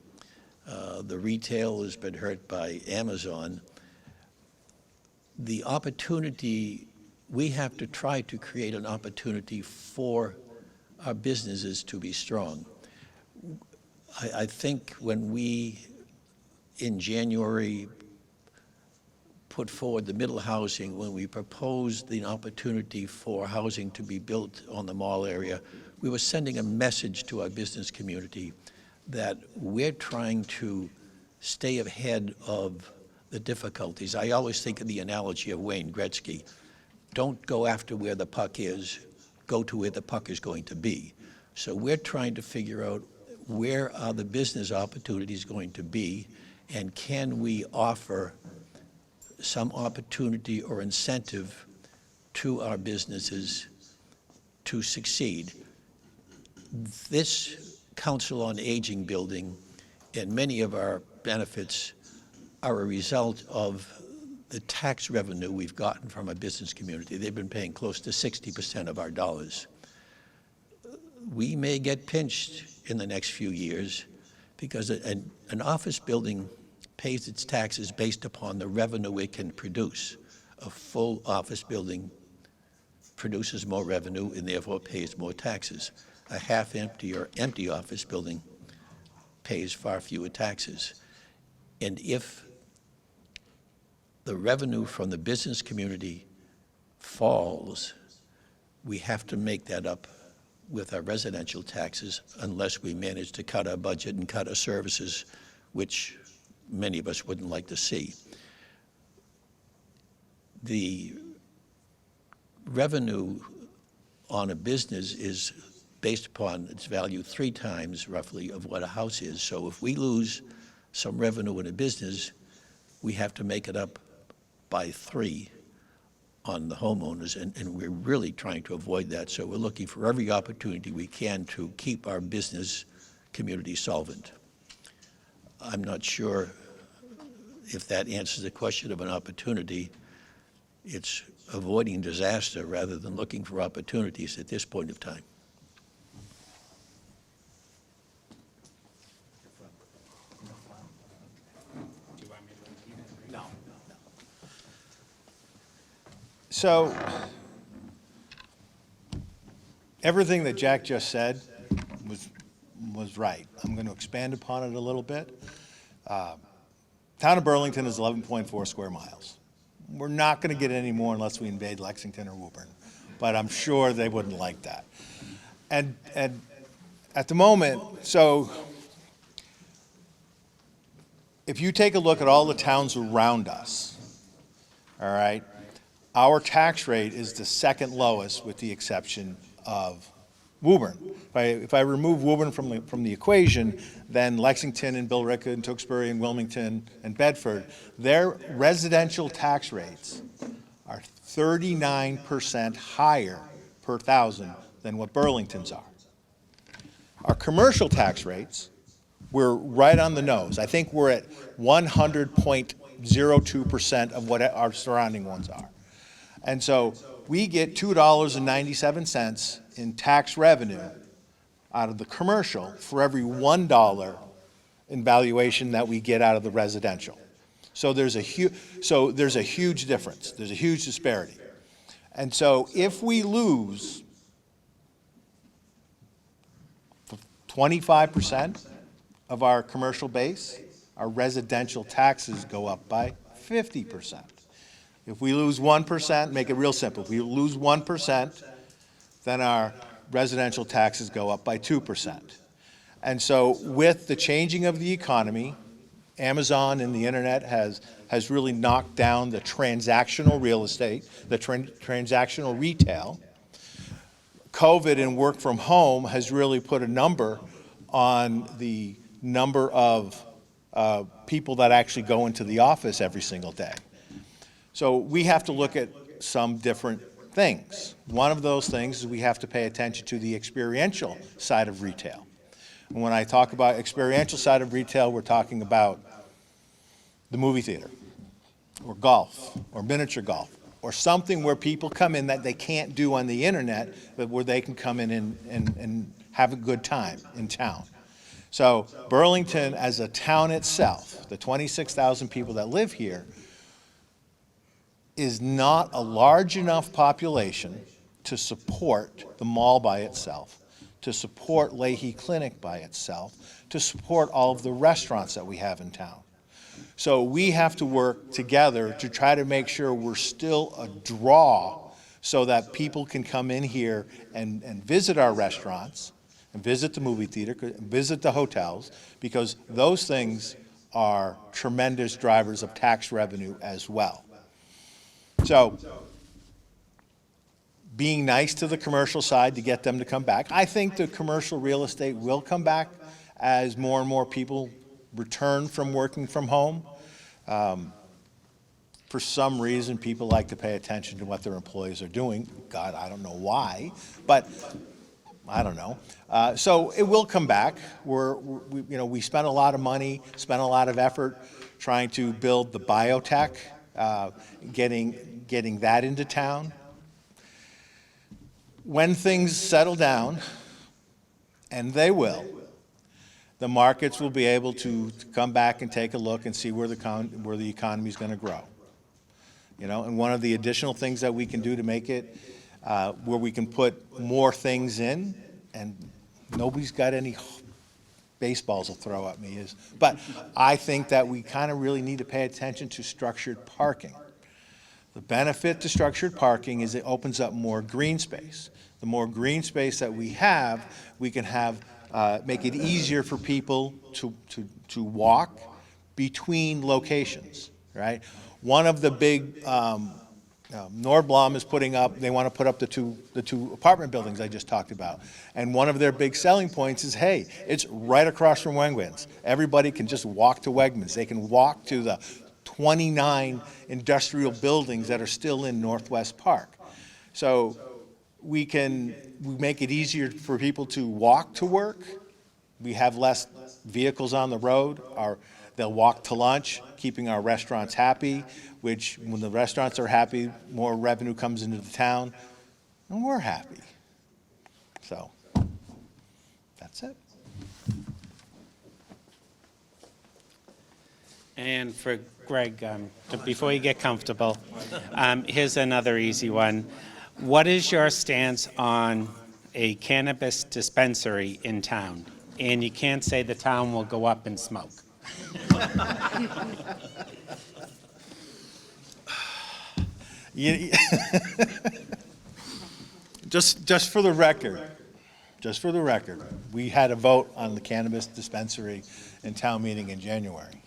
The retail has been hurt by Amazon. The opportunity, we have to try to create an opportunity for our businesses to be strong. I think when we, in January, put forward the middle housing, when we proposed the opportunity for housing to be built on the mall area, we were sending a message to our business community that we're trying to stay ahead of the difficulties. I always think of the analogy of Wayne Gretzky. Don't go after where the puck is, go to where the puck is going to be. So we're trying to figure out where are the business opportunities going to be, and can we offer some opportunity or incentive to our businesses to succeed. This Council on Aging building and many of our benefits are a result of the tax revenue we've gotten from our business community. They've been paying close to 60% of our dollars. We may get pinched in the next few years because an office building pays its taxes based upon the revenue it can produce. A full office building produces more revenue and therefore pays more taxes. A half-empty or empty office building pays far fewer taxes. And if the revenue from the business community falls, we have to make that up with our residential taxes unless we manage to cut our budget and cut our services, which many of us wouldn't like to see. The revenue on a business is based upon its value 3 times roughly of what a house is. So if we lose some revenue in a business, we have to make it up by 3 on the homeowners, and we're really trying to avoid that. So we're looking for every opportunity we can to keep our business community solvent. I'm not sure if that answers the question of an opportunity. It's avoiding disaster rather than looking for opportunities at this point of time. So, everything that Jack just said was right. I'm going to expand upon it a little bit. Town of Burlington is 11.4 square miles. We're not going to get any more unless we invade Lexington or Woburn, but I'm sure they wouldn't like that. And at the moment, so if you take a look at all the towns around us, all right, our tax rate is the second lowest with the exception of Woburn. If I remove Woburn from the equation, then Lexington and Billerica and Tewksbury and Wilmington and Bedford, their residential tax rates are 39% higher per thousand than what Burlington's are. Our commercial tax rates, we're right on the nose. I think we're at 100.02% of what our surrounding ones are. And so we get $2.97 in tax revenue out of the commercial for every $1 in valuation that we get out of the residential. So there's a huge difference. There's a huge disparity. And so if we lose 25% of our commercial base, our residential taxes go up by 50%. If we lose 1%, make it real simple, if we lose 1%, then our residential taxes go up by 2%. And so with the changing of the economy, Amazon and the internet has really knocked down the transactional real estate, the transactional retail. COVID and work from home has really put a number on the number of people that actually go into the office every single day. So we have to look at some different things. One of those things is we have to pay attention to the experiential side of retail. And when I talk about experiential side of retail, we're talking about the movie theater, or golf, or miniature golf, or something where people come in that they can't do on the internet, but where they can come in and have a good time in town. So Burlington as a town itself, the 26,000 people that live here, is not a large enough population to support the mall by itself, to support Leahy Clinic by itself, to support all of the restaurants that we have in town. So we have to work together to try to make sure we're still a draw so that people can come in here and visit our restaurants, and visit the movie theater, visit the hotels, because those things are tremendous drivers of tax revenue as well. So, being nice to the commercial side to get them to come back. I think the commercial real estate will come back as more and more people return from working from home. For some reason, people like to pay attention to what their employees are doing. God, I don't know why, but I don't know. So it will come back. We spent a lot of money, spent a lot of effort trying to build the biotech, getting that into town. When things settle down, and they will, the markets will be able to come back and take a look and see where the economy is going to grow. And one of the additional things that we can do to make it where we can put more things in, and nobody's got any baseballs to throw at me, but I think that we kind of really need to pay attention to structured parking. The benefit to structured parking is it opens up more green space. The more green space that we can make it easier for people to walk between locations, right? One of the big, Nordblom is putting up, they want to put up the two apartment buildings I just talked about. And one of their big selling points is, hey, it's right across from Wegmans. Everybody can just walk to Wegmans. They can walk to the 29 industrial buildings that are still in Northwest Park. So we make it easier for people to walk to work. We have less vehicles on the road. They'll walk to lunch, keeping our restaurants happy, which when the restaurants are happy, more revenue comes into the town, and we're happy. So that's it. And for Greg, before you get comfortable, here's another easy one. What is your stance on a cannabis dispensary in town? And you can't say the town will go up in smoke. Just for the record, we had a vote on the cannabis dispensary in town meeting in January.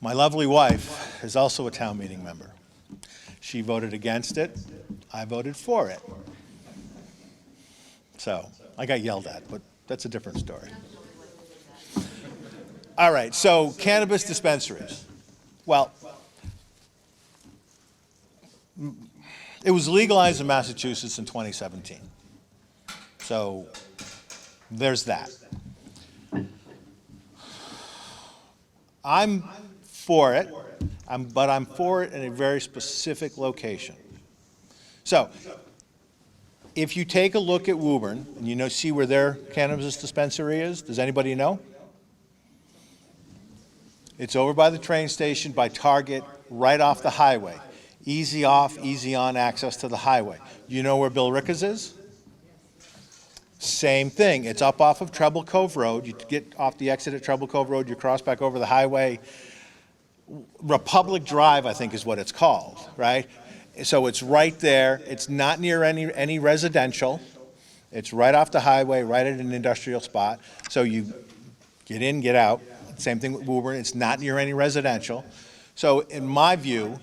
My lovely wife is also a town meeting member. She voted against it. I voted for it. So I got yelled at, but that's a different story. All right, so cannabis dispensaries. Well, it was legalized in Massachusetts in 2017. So there's that. I'm for it, but I'm for it in a very specific location. So if you take a look at Woburn, and you know, see where their cannabis dispensary is, does anybody know? It's over by the train station, by Target, right off the highway. Easy off, easy on access to the highway. You know where Bill Rickers is? Same thing. It's up off of Treble Cove Road. You get off the exit at Treble Cove Road, you cross back over the highway. Republic Drive, I think is what it's called, right? So it's right there. It's not near any residential. It's right off the highway, right at an industrial spot. So you get in, get out. Same thing with Woburn. It's not near any residential. So in my view,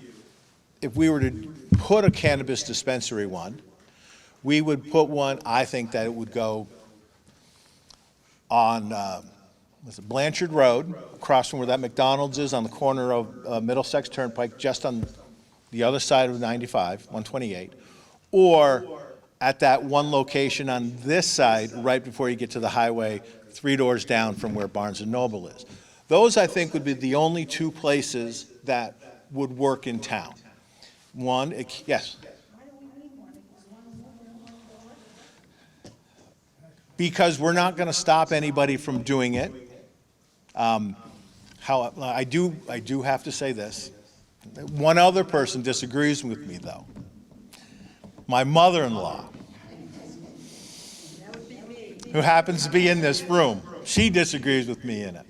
if we were to put a cannabis dispensary one, we would put one, I think that it would go on Blanchard Road, across from where that McDonald's is on the corner of Middlesex Turnpike, just on the other side of 95, 128, or at that one location on this side, right before you get to the highway, 3 doors down from where Barnes & Noble is. Those, I think, would be the only two places that would work in town. One, yes? Because we're not going to stop anybody from doing it. I do have to say this. One other person disagrees with me, though. My mother-in-law, who happens to be in this room, she disagrees with me in it.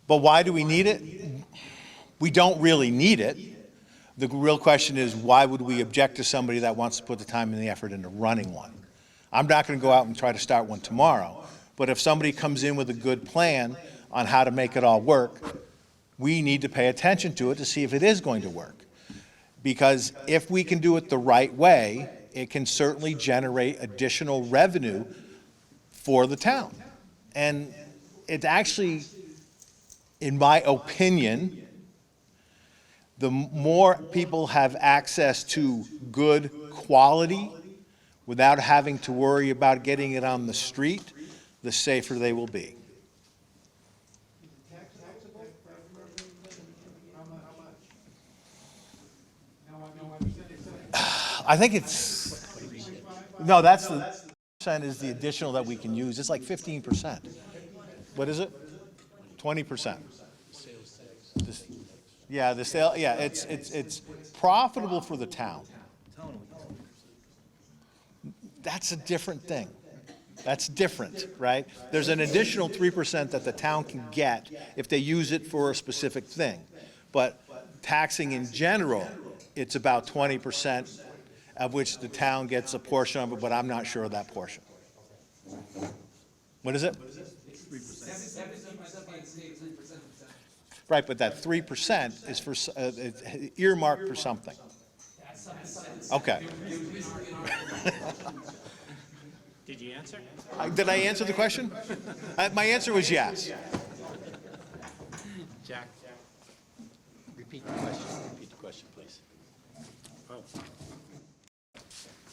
But why do we need it? We don't really need it. The real question is, why would we object to somebody that wants to put the time and the effort into running one? I'm not going to go out and try to start one tomorrow, but if somebody comes in with a good plan on how to make it all work, we need to pay attention to it to see if it is going to work. Because if we can do it the right way, it can certainly generate additional revenue for the town. And it's actually, in my opinion, the more people have access to good quality without having to worry about getting it on the street, the safer they will be. I think it's, no, that's the percent is the additional that we can use. It's like 15%. What is it? 20%. Yeah, the sale, yeah, it's profitable for the town. That's a different thing. That's different, right? There's an additional 3% that the town can get if they use it for a specific thing. But taxing in general, it's about 20%, of which the town gets a portion of it, but I'm not sure of that portion. What is it? 3%. Right, but that 3% is for, it's earmarked for something. Okay. Did you answer? Did I answer the question? My answer was yes. Jack? Repeat the question, please.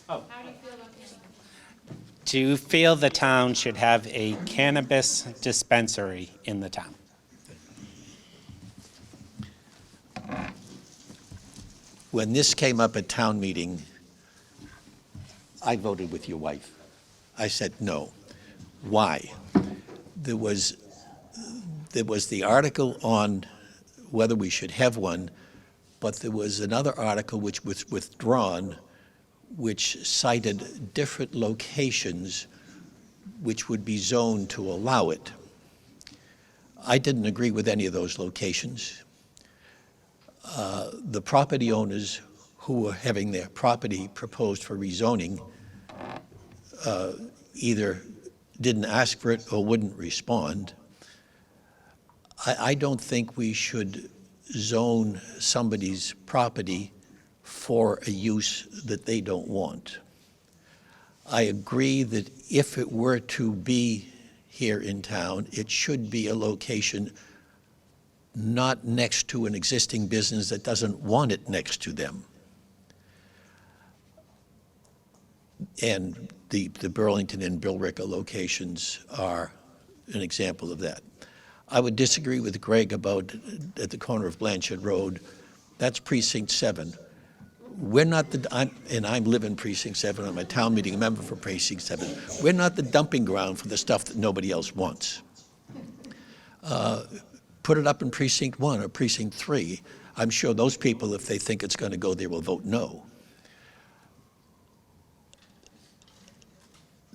How do you feel about cannabis? Do you feel the town should have a cannabis dispensary in the town? When this came up at town meeting, I voted with your wife. I said no. Why? There was the article on whether we should have one, but there was another article which was withdrawn, which cited different locations which would be zoned to allow it. I didn't agree with any of those locations. The property owners who were having their property proposed for rezoning either didn't ask for it or wouldn't respond. I don't think we should zone somebody's property for a use that they don't want. I agree that if it were to be here in town, it should be a location not next to an existing business that doesn't want it next to them. And the Burlington and Billerica locations are an example of that. I would disagree with Greg about at the corner of Blanchard Road. That's Precinct 7. We're not I live in Precinct 7. I'm a town meeting member for Precinct 7. We're not the dumping ground for the stuff that nobody else wants. Put it up in Precinct 1 or Precinct 3. I'm sure those people, if they think it's going to go there, will vote no.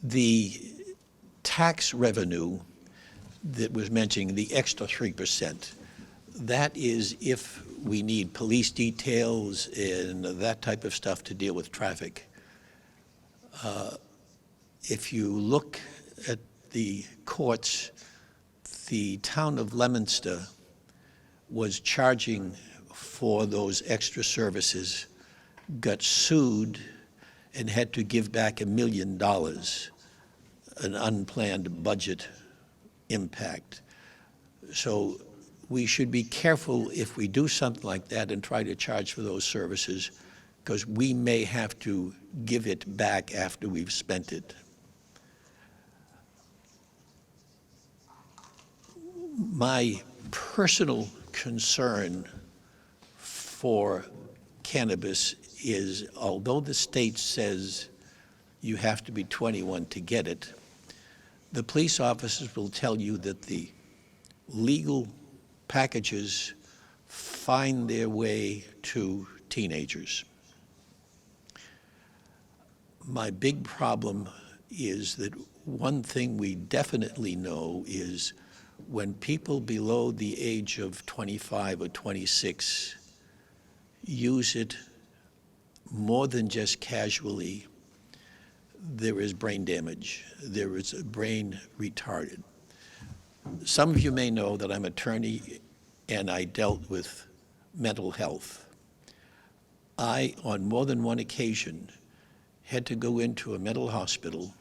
The tax revenue that was mentioning, the extra 3%, that is if we need police details and that type of stuff to deal with traffic. If you look at the courts, the town of Leominster was charging for those extra services, got sued, and had to give back $1 million, an unplanned budget impact. So we should be careful if we do something like that and try to charge for those services, because we may have to give it back after we've spent it. My personal concern for cannabis is, although the state says you have to be 21 to get it, the police officers will tell you that the legal packages find their way to teenagers. My big problem is that one thing we definitely know is when people below the age of 25 or 26 use it more than just casually, there is brain damage. There is a brain retarded. Some of you may know that I'm an attorney and I dealt with mental health. I, on more than one occasion, had to go into a mental hospital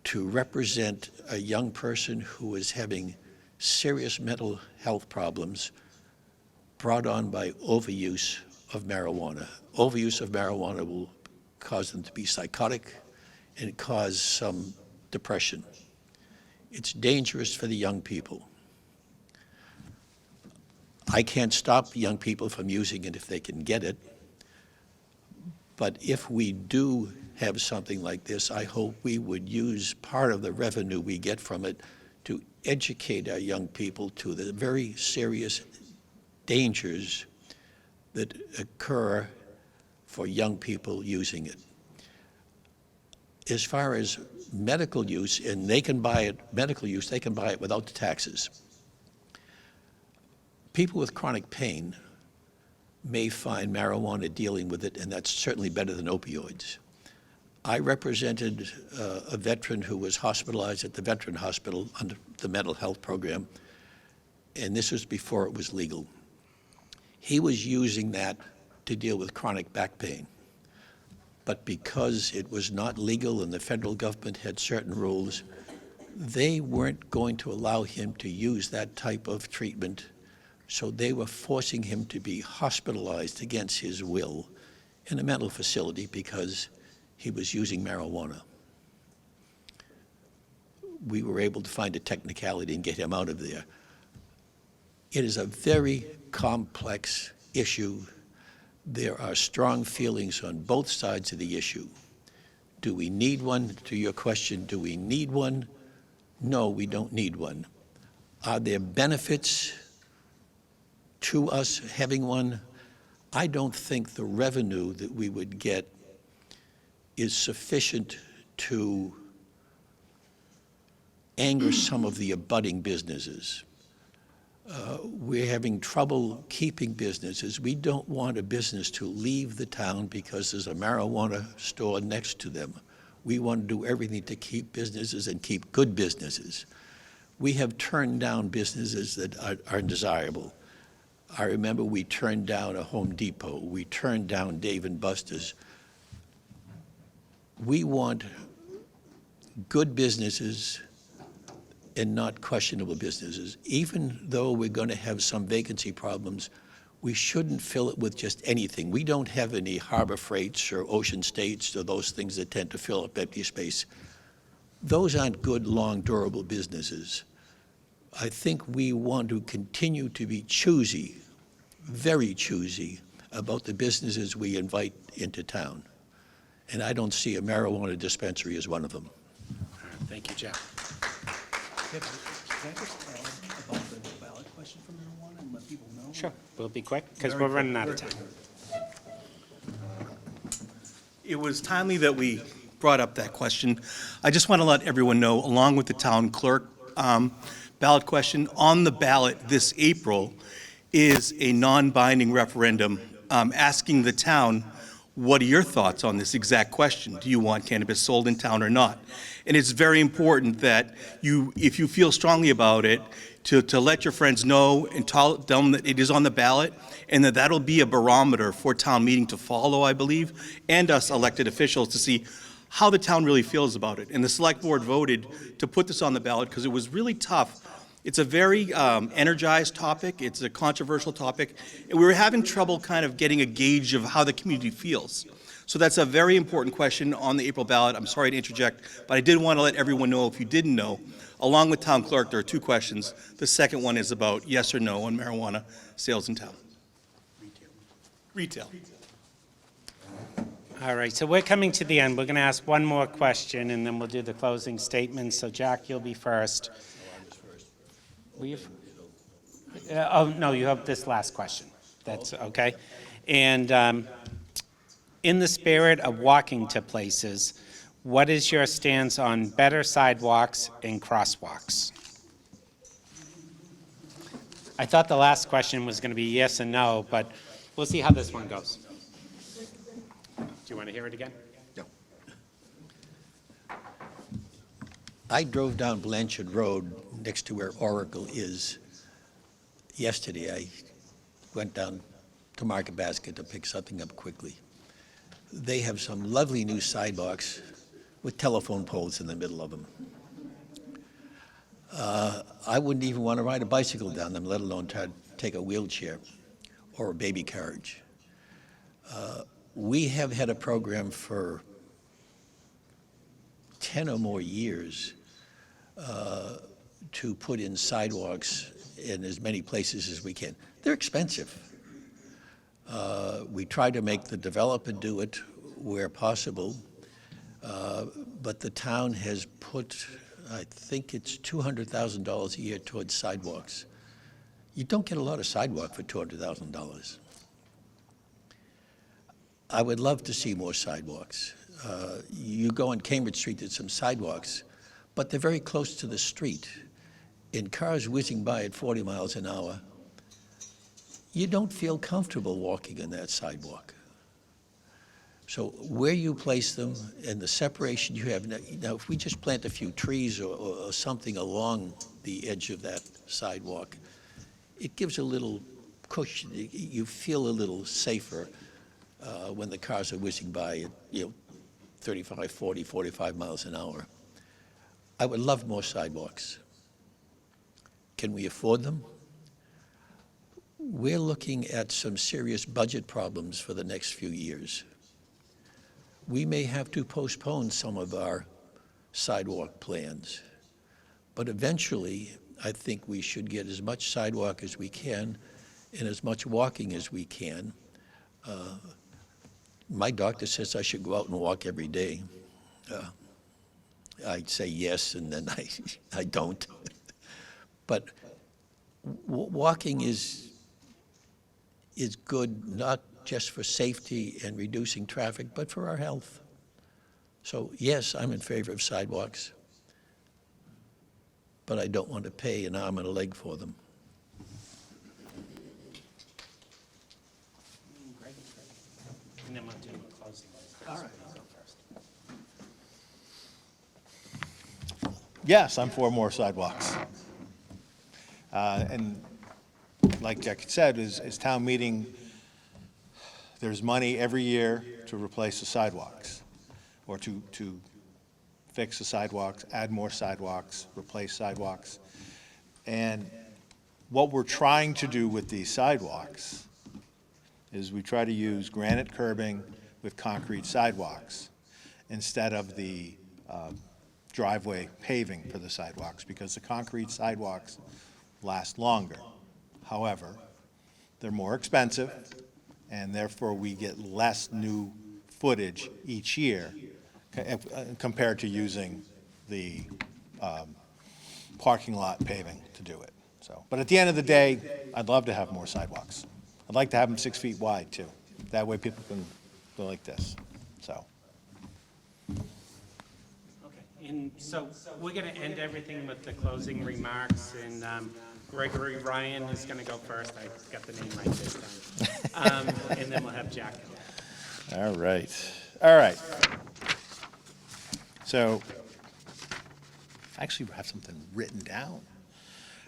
to represent a young person who was having serious mental health problems brought on by overuse of marijuana. Overuse of marijuana will cause them to be psychotic and cause some depression. It's dangerous for the young people. I can't stop young people from using it if they can get it. But if we do have something like this, I hope we would use part of the revenue we get from it to educate our young people to the very serious dangers that occur for young people using it. As far as medical use, and they can buy it, medical use, they can buy it without the taxes. People with chronic pain may find marijuana dealing with it, and that's certainly better than opioids. I represented a veteran who was hospitalized at the Veteran Hospital under the mental health program, and this was before it was legal. He was using that to deal with chronic back pain. But because it was not legal and the federal government had certain rules, they weren't going to allow him to use that type of treatment, so they were forcing him to be hospitalized against his will in a mental facility because he was using marijuana. We were able to find a technicality and get him out of there. It is a very complex issue. There are strong feelings on both sides of the issue. Do we need one? To your question, do we need one? No, we don't need one. Are there benefits to us having one, I don't think the revenue that we would get is sufficient to anger some of the abutting businesses. We're having trouble keeping businesses. We don't want a business to leave the town because there's a marijuana store next to them. We want to do everything to keep businesses and keep good businesses. We have turned down businesses that are undesirable. I remember we turned down a Home Depot. We turned down Dave & Buster's. We want good businesses and not questionable businesses. Even though we're going to have some vacancy problems, we shouldn't fill it with just anything. We don't have any Harbor Freights or Ocean States or those things that tend to fill up empty space. Those aren't good, long, durable businesses. I think we want to continue to be choosy, very choosy, about the businesses we invite into town. And I don't see a marijuana dispensary as one of them. Thank you, Jeff. Can I just add about the ballot question for marijuana and let people know? Sure, we'll be quick, because we're running out of time. It was timely that we brought up that question. I just want to let everyone know, along with the town clerk, ballot question on the ballot this April is a non-binding referendum asking the town, what are your thoughts on this exact question? Do you want cannabis sold in town or not? And it's very important that you, if you feel strongly about it, to let your friends know and tell them that it is on the ballot, and that that'll be a barometer for town meeting to follow, I believe, and us elected officials to see how the town really feels about it. And the select board voted to put this on the ballot because it was really tough. It's a very energized topic. It's a controversial topic. And we were having trouble kind of getting a gauge of how the community feels. So that's a very important question on the April ballot. I'm sorry to interject, but I did want to let everyone know, if you didn't know, along with town clerk, there are two questions. The second one is about yes or no on marijuana sales in town. Retail. All right, so we're coming to the end. We're going to ask one more question, and then we'll do the closing statements. So Jack, you'll be first. Oh, no, you have this last question. That's okay. And in the spirit of walking to places, what is your stance on better sidewalks and crosswalks? I thought the last question was going to be yes and no, but we'll see how this one goes. Do you want to hear it again? No. I drove down Blanchard Road next to where Oracle is yesterday. I went down to Market Basket to pick something up quickly. They have some lovely new sidewalks with telephone poles in the middle of them. I wouldn't even want to ride a bicycle down them, let alone try to take a wheelchair or a baby carriage. We have had a program for 10 or more years to put in sidewalks in as many places as we can. They're expensive. We try to make the developer do it where possible, but the town has put, I think it's $200,000 a year towards sidewalks. You don't get a lot of sidewalk for $200,000. I would love to see more sidewalks. You go on Cambridge Street, there's some sidewalks, but they're very close to the street. In cars whizzing by at 40 miles an hour, you don't feel comfortable walking on that sidewalk. So where you place them and the separation you have, now if we just plant a few trees or something along the edge of that sidewalk, it gives a little cushion. You feel a little safer when the cars are whizzing by at 35, 40, 45 miles an hour. I would love more sidewalks. Can we afford them? We're looking at some serious budget problems for the next few years. We may have to postpone some of our sidewalk plans, but eventually I think we should get as much sidewalk as we can and as much walking as we can. My doctor says I should go out and walk every day. I'd say yes, and then I don't. But walking is is good not just for safety and reducing traffic, but for our health. So yes, I'm in favor of sidewalks, but I don't want to pay an arm and a leg for them. Great. And then we'll do a closing. All right. Yes, I'm for more sidewalks. And like Jack said, is town meeting, there's money every year to replace the sidewalks, or to fix the sidewalks, add more sidewalks, replace sidewalks. And what we're trying to do with these sidewalks is we try to use granite curbing with concrete sidewalks instead of the driveway paving for the sidewalks, because the concrete sidewalks last longer. However, they're more expensive, and therefore we get less new footage each year compared to using the parking lot paving to do it. So, but at the end of the day, I'd love to have more sidewalks. I'd like to have them 6 feet wide too. That way people can go like this, so. Okay, and so we're going to end everything with the closing remarks, and Gregory Ryan is going to go first. I got the name right this time. And then we'll have Jack. All right. All right. So, I actually have something written down.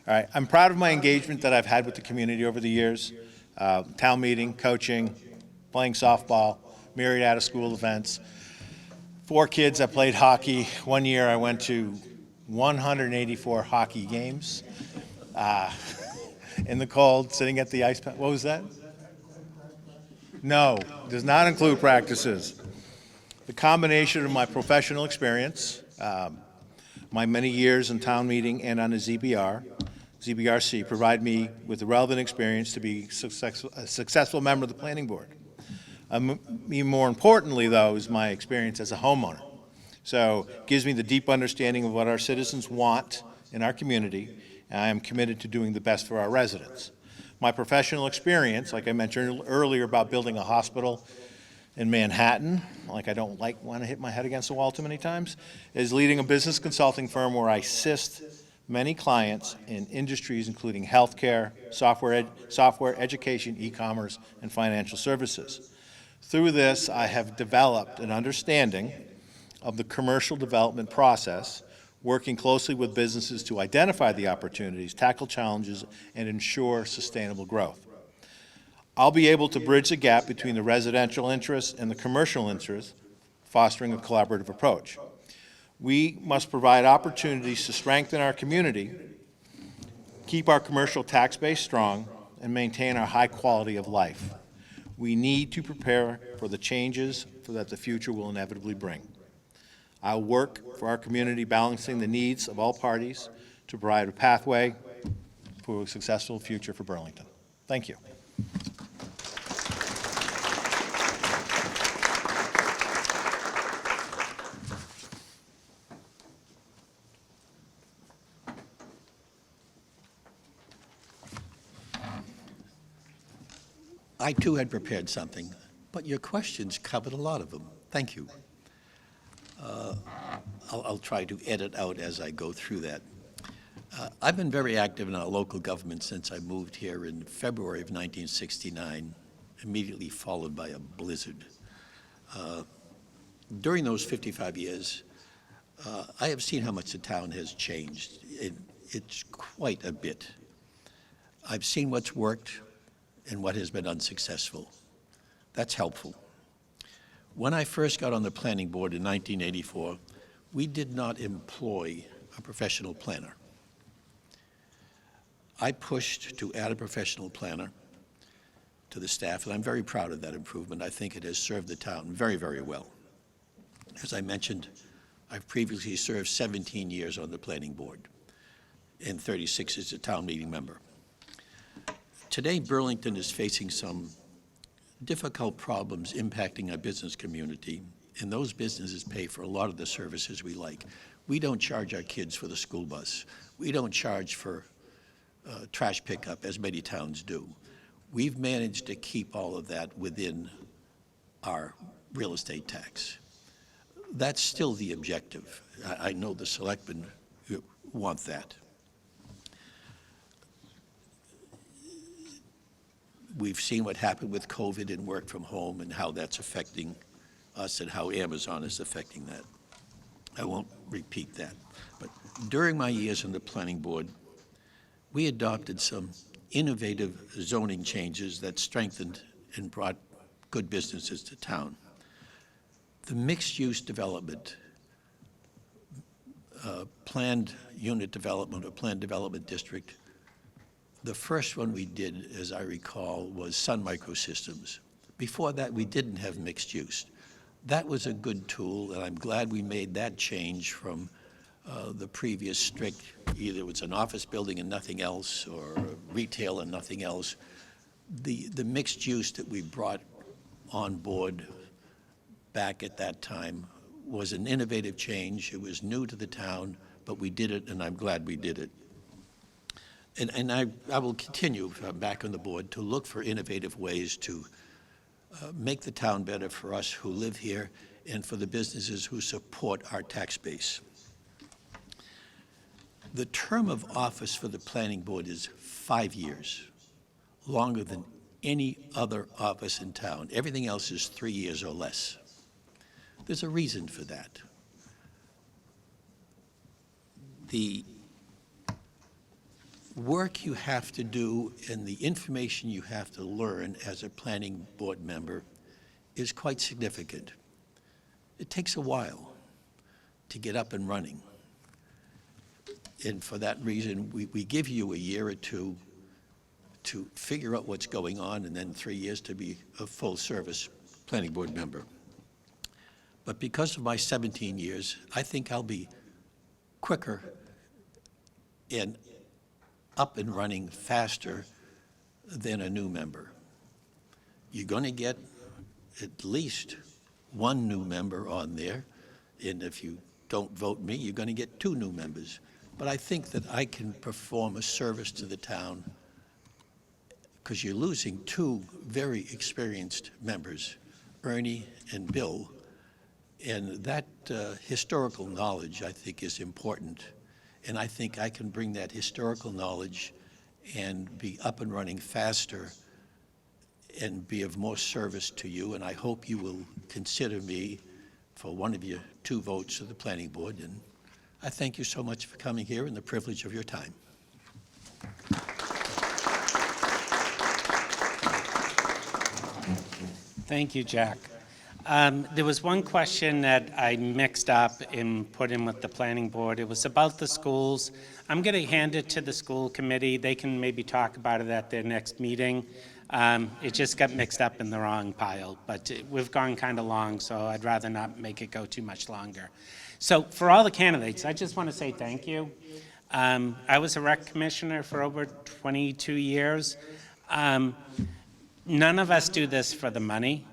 All right. I'm proud of my engagement that I've had with the community over the years. Town meeting, coaching, playing softball, myriad out-of-school events. 4 kids that played hockey. One year I went to 184 hockey games in the cold, sitting at the ice. What was that? No, does not include practices. The combination of my professional experience, my many years in town meeting and on the ZBRC, provide me with the relevant experience to be a successful member of the planning board. More importantly, though, is my experience as a homeowner. So it gives me the deep understanding of what our citizens want in our community, and I am committed to doing the best for our residents. My professional experience, like I mentioned earlier about building a hospital in Manhattan, like I don't want to hit my head against the wall too many times, is leading a business consulting firm where I assist many clients in industries including healthcare, software, education, e-commerce, and financial services. Through this, I have developed an understanding of the commercial development process, working closely with businesses to identify the opportunities, tackle challenges, and ensure sustainable growth. I'll be able to bridge the gap between the residential interests and the commercial interests, fostering a collaborative approach. We must provide opportunities to strengthen our community, keep our commercial tax base strong, and maintain our high quality of life. We need to prepare for the changes that the future will inevitably bring. I'll work for our community, balancing the needs of all parties to provide a pathway for a successful future for Burlington. Thank you. I too had prepared something, but your questions covered a lot of them. Thank you. I'll try to edit out as I go through that. I've been very active in our local government since I moved here in February of 1969, immediately followed by a blizzard. During those 55 years, I have seen how much the town has changed. It's quite a bit. I've seen what's worked and what has been unsuccessful. That's helpful. When I first got on the planning board in 1984, we did not employ a professional planner. I pushed to add a professional planner to the staff, and I'm very proud of that improvement. I think it has served the town very, very well. As I mentioned, I've previously served 17 years on the planning board and 36 as a town meeting member. Today, Burlington is facing some difficult problems impacting our business community, and those businesses pay for a lot of the services we like. We don't charge our kids for the school bus. We don't charge for trash pickup, as many towns do. we've managed to keep all of that within our real estate tax. That's still the objective. I know the selectmen want that. We've seen what happened with COVID and work from home and how that's affecting us and how Amazon is affecting that. I won't repeat that. But during my years on the planning board, we adopted some innovative zoning changes that strengthened and brought good businesses to town. The mixed-use development, planned unit development or planned development district, the first one we did, as I recall, was Sun Microsystems. Before that, we didn't have mixed use. That was a good tool, and I'm glad we made that change from the previous strict, either it was an office building and nothing else, or retail and nothing else. The mixed use that we brought on board back at that time was an innovative change. It was new to the town, but we did it, and I'm glad we did it. And I will continue, if I'm back on the board, to look for innovative ways to make the town better for us who live here and for the businesses who support our tax base. The term of office for the planning board is 5 years, longer than any other office in town. Everything else is 3 years or less. There's a reason for that. The work you have to do and the information you have to learn as a planning board member is quite significant. It takes a while to get up and running. And for that reason, we give you a year or two to figure out what's going on, and then 3 years to be a full-service planning board member. But because of my 17 years, I think I'll be quicker and up and running faster than a new member. You're going to get at least one new member on there, and if you don't vote me, you're going to get 2 new members. But I think that I can perform a service to the town because you're losing 2 very experienced members, Ernie and Bill, and that historical knowledge, I think, is important. And I think I can bring that historical knowledge and be up and running faster and be of more service to you. And I hope you will consider me for one of your 2 votes to the planning board. And I thank you so much for coming here and the privilege of your time. Thank you, Jack. There was one question that I mixed up and put in with the planning board. It was about the schools. I'm going to hand it to the school committee. They can maybe talk about it at their next meeting. It just got mixed up in the wrong pile, but we've gone kind of long, so I'd rather not make it go too much longer. So for all the candidates, I just want to say thank you. I was a rec commissioner for over 22 years. None of us do this for the money.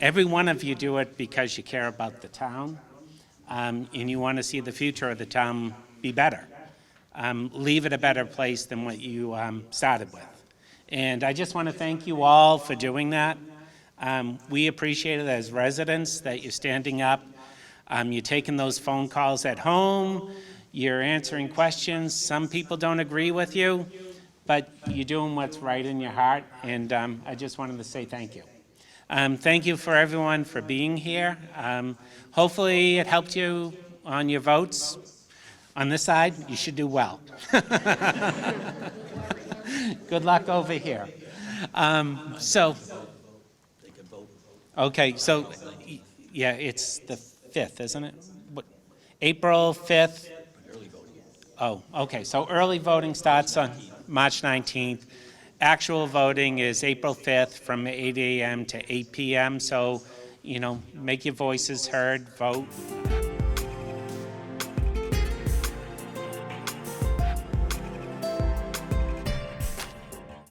Every one of you do it because you care about the town, and you want to see the future of the town be better. Leave it a better place than what you started with. And I just want to thank you all for doing that. We appreciate it as residents that you're standing up. You're taking those phone calls at home. You're answering questions. Some people don't agree with you, but you're doing what's right in your heart. And I just wanted to say thank you. Thank you for everyone for being here. Hopefully it helped you on your votes. On this side, you should do well. Good luck over here. Okay, so, yeah, it's the 5th, isn't it? April 5th? Oh, okay, so early voting starts on March 19th. Actual voting is April 5th from 8 a.m. to 8 p.m. So, make your voices heard, vote.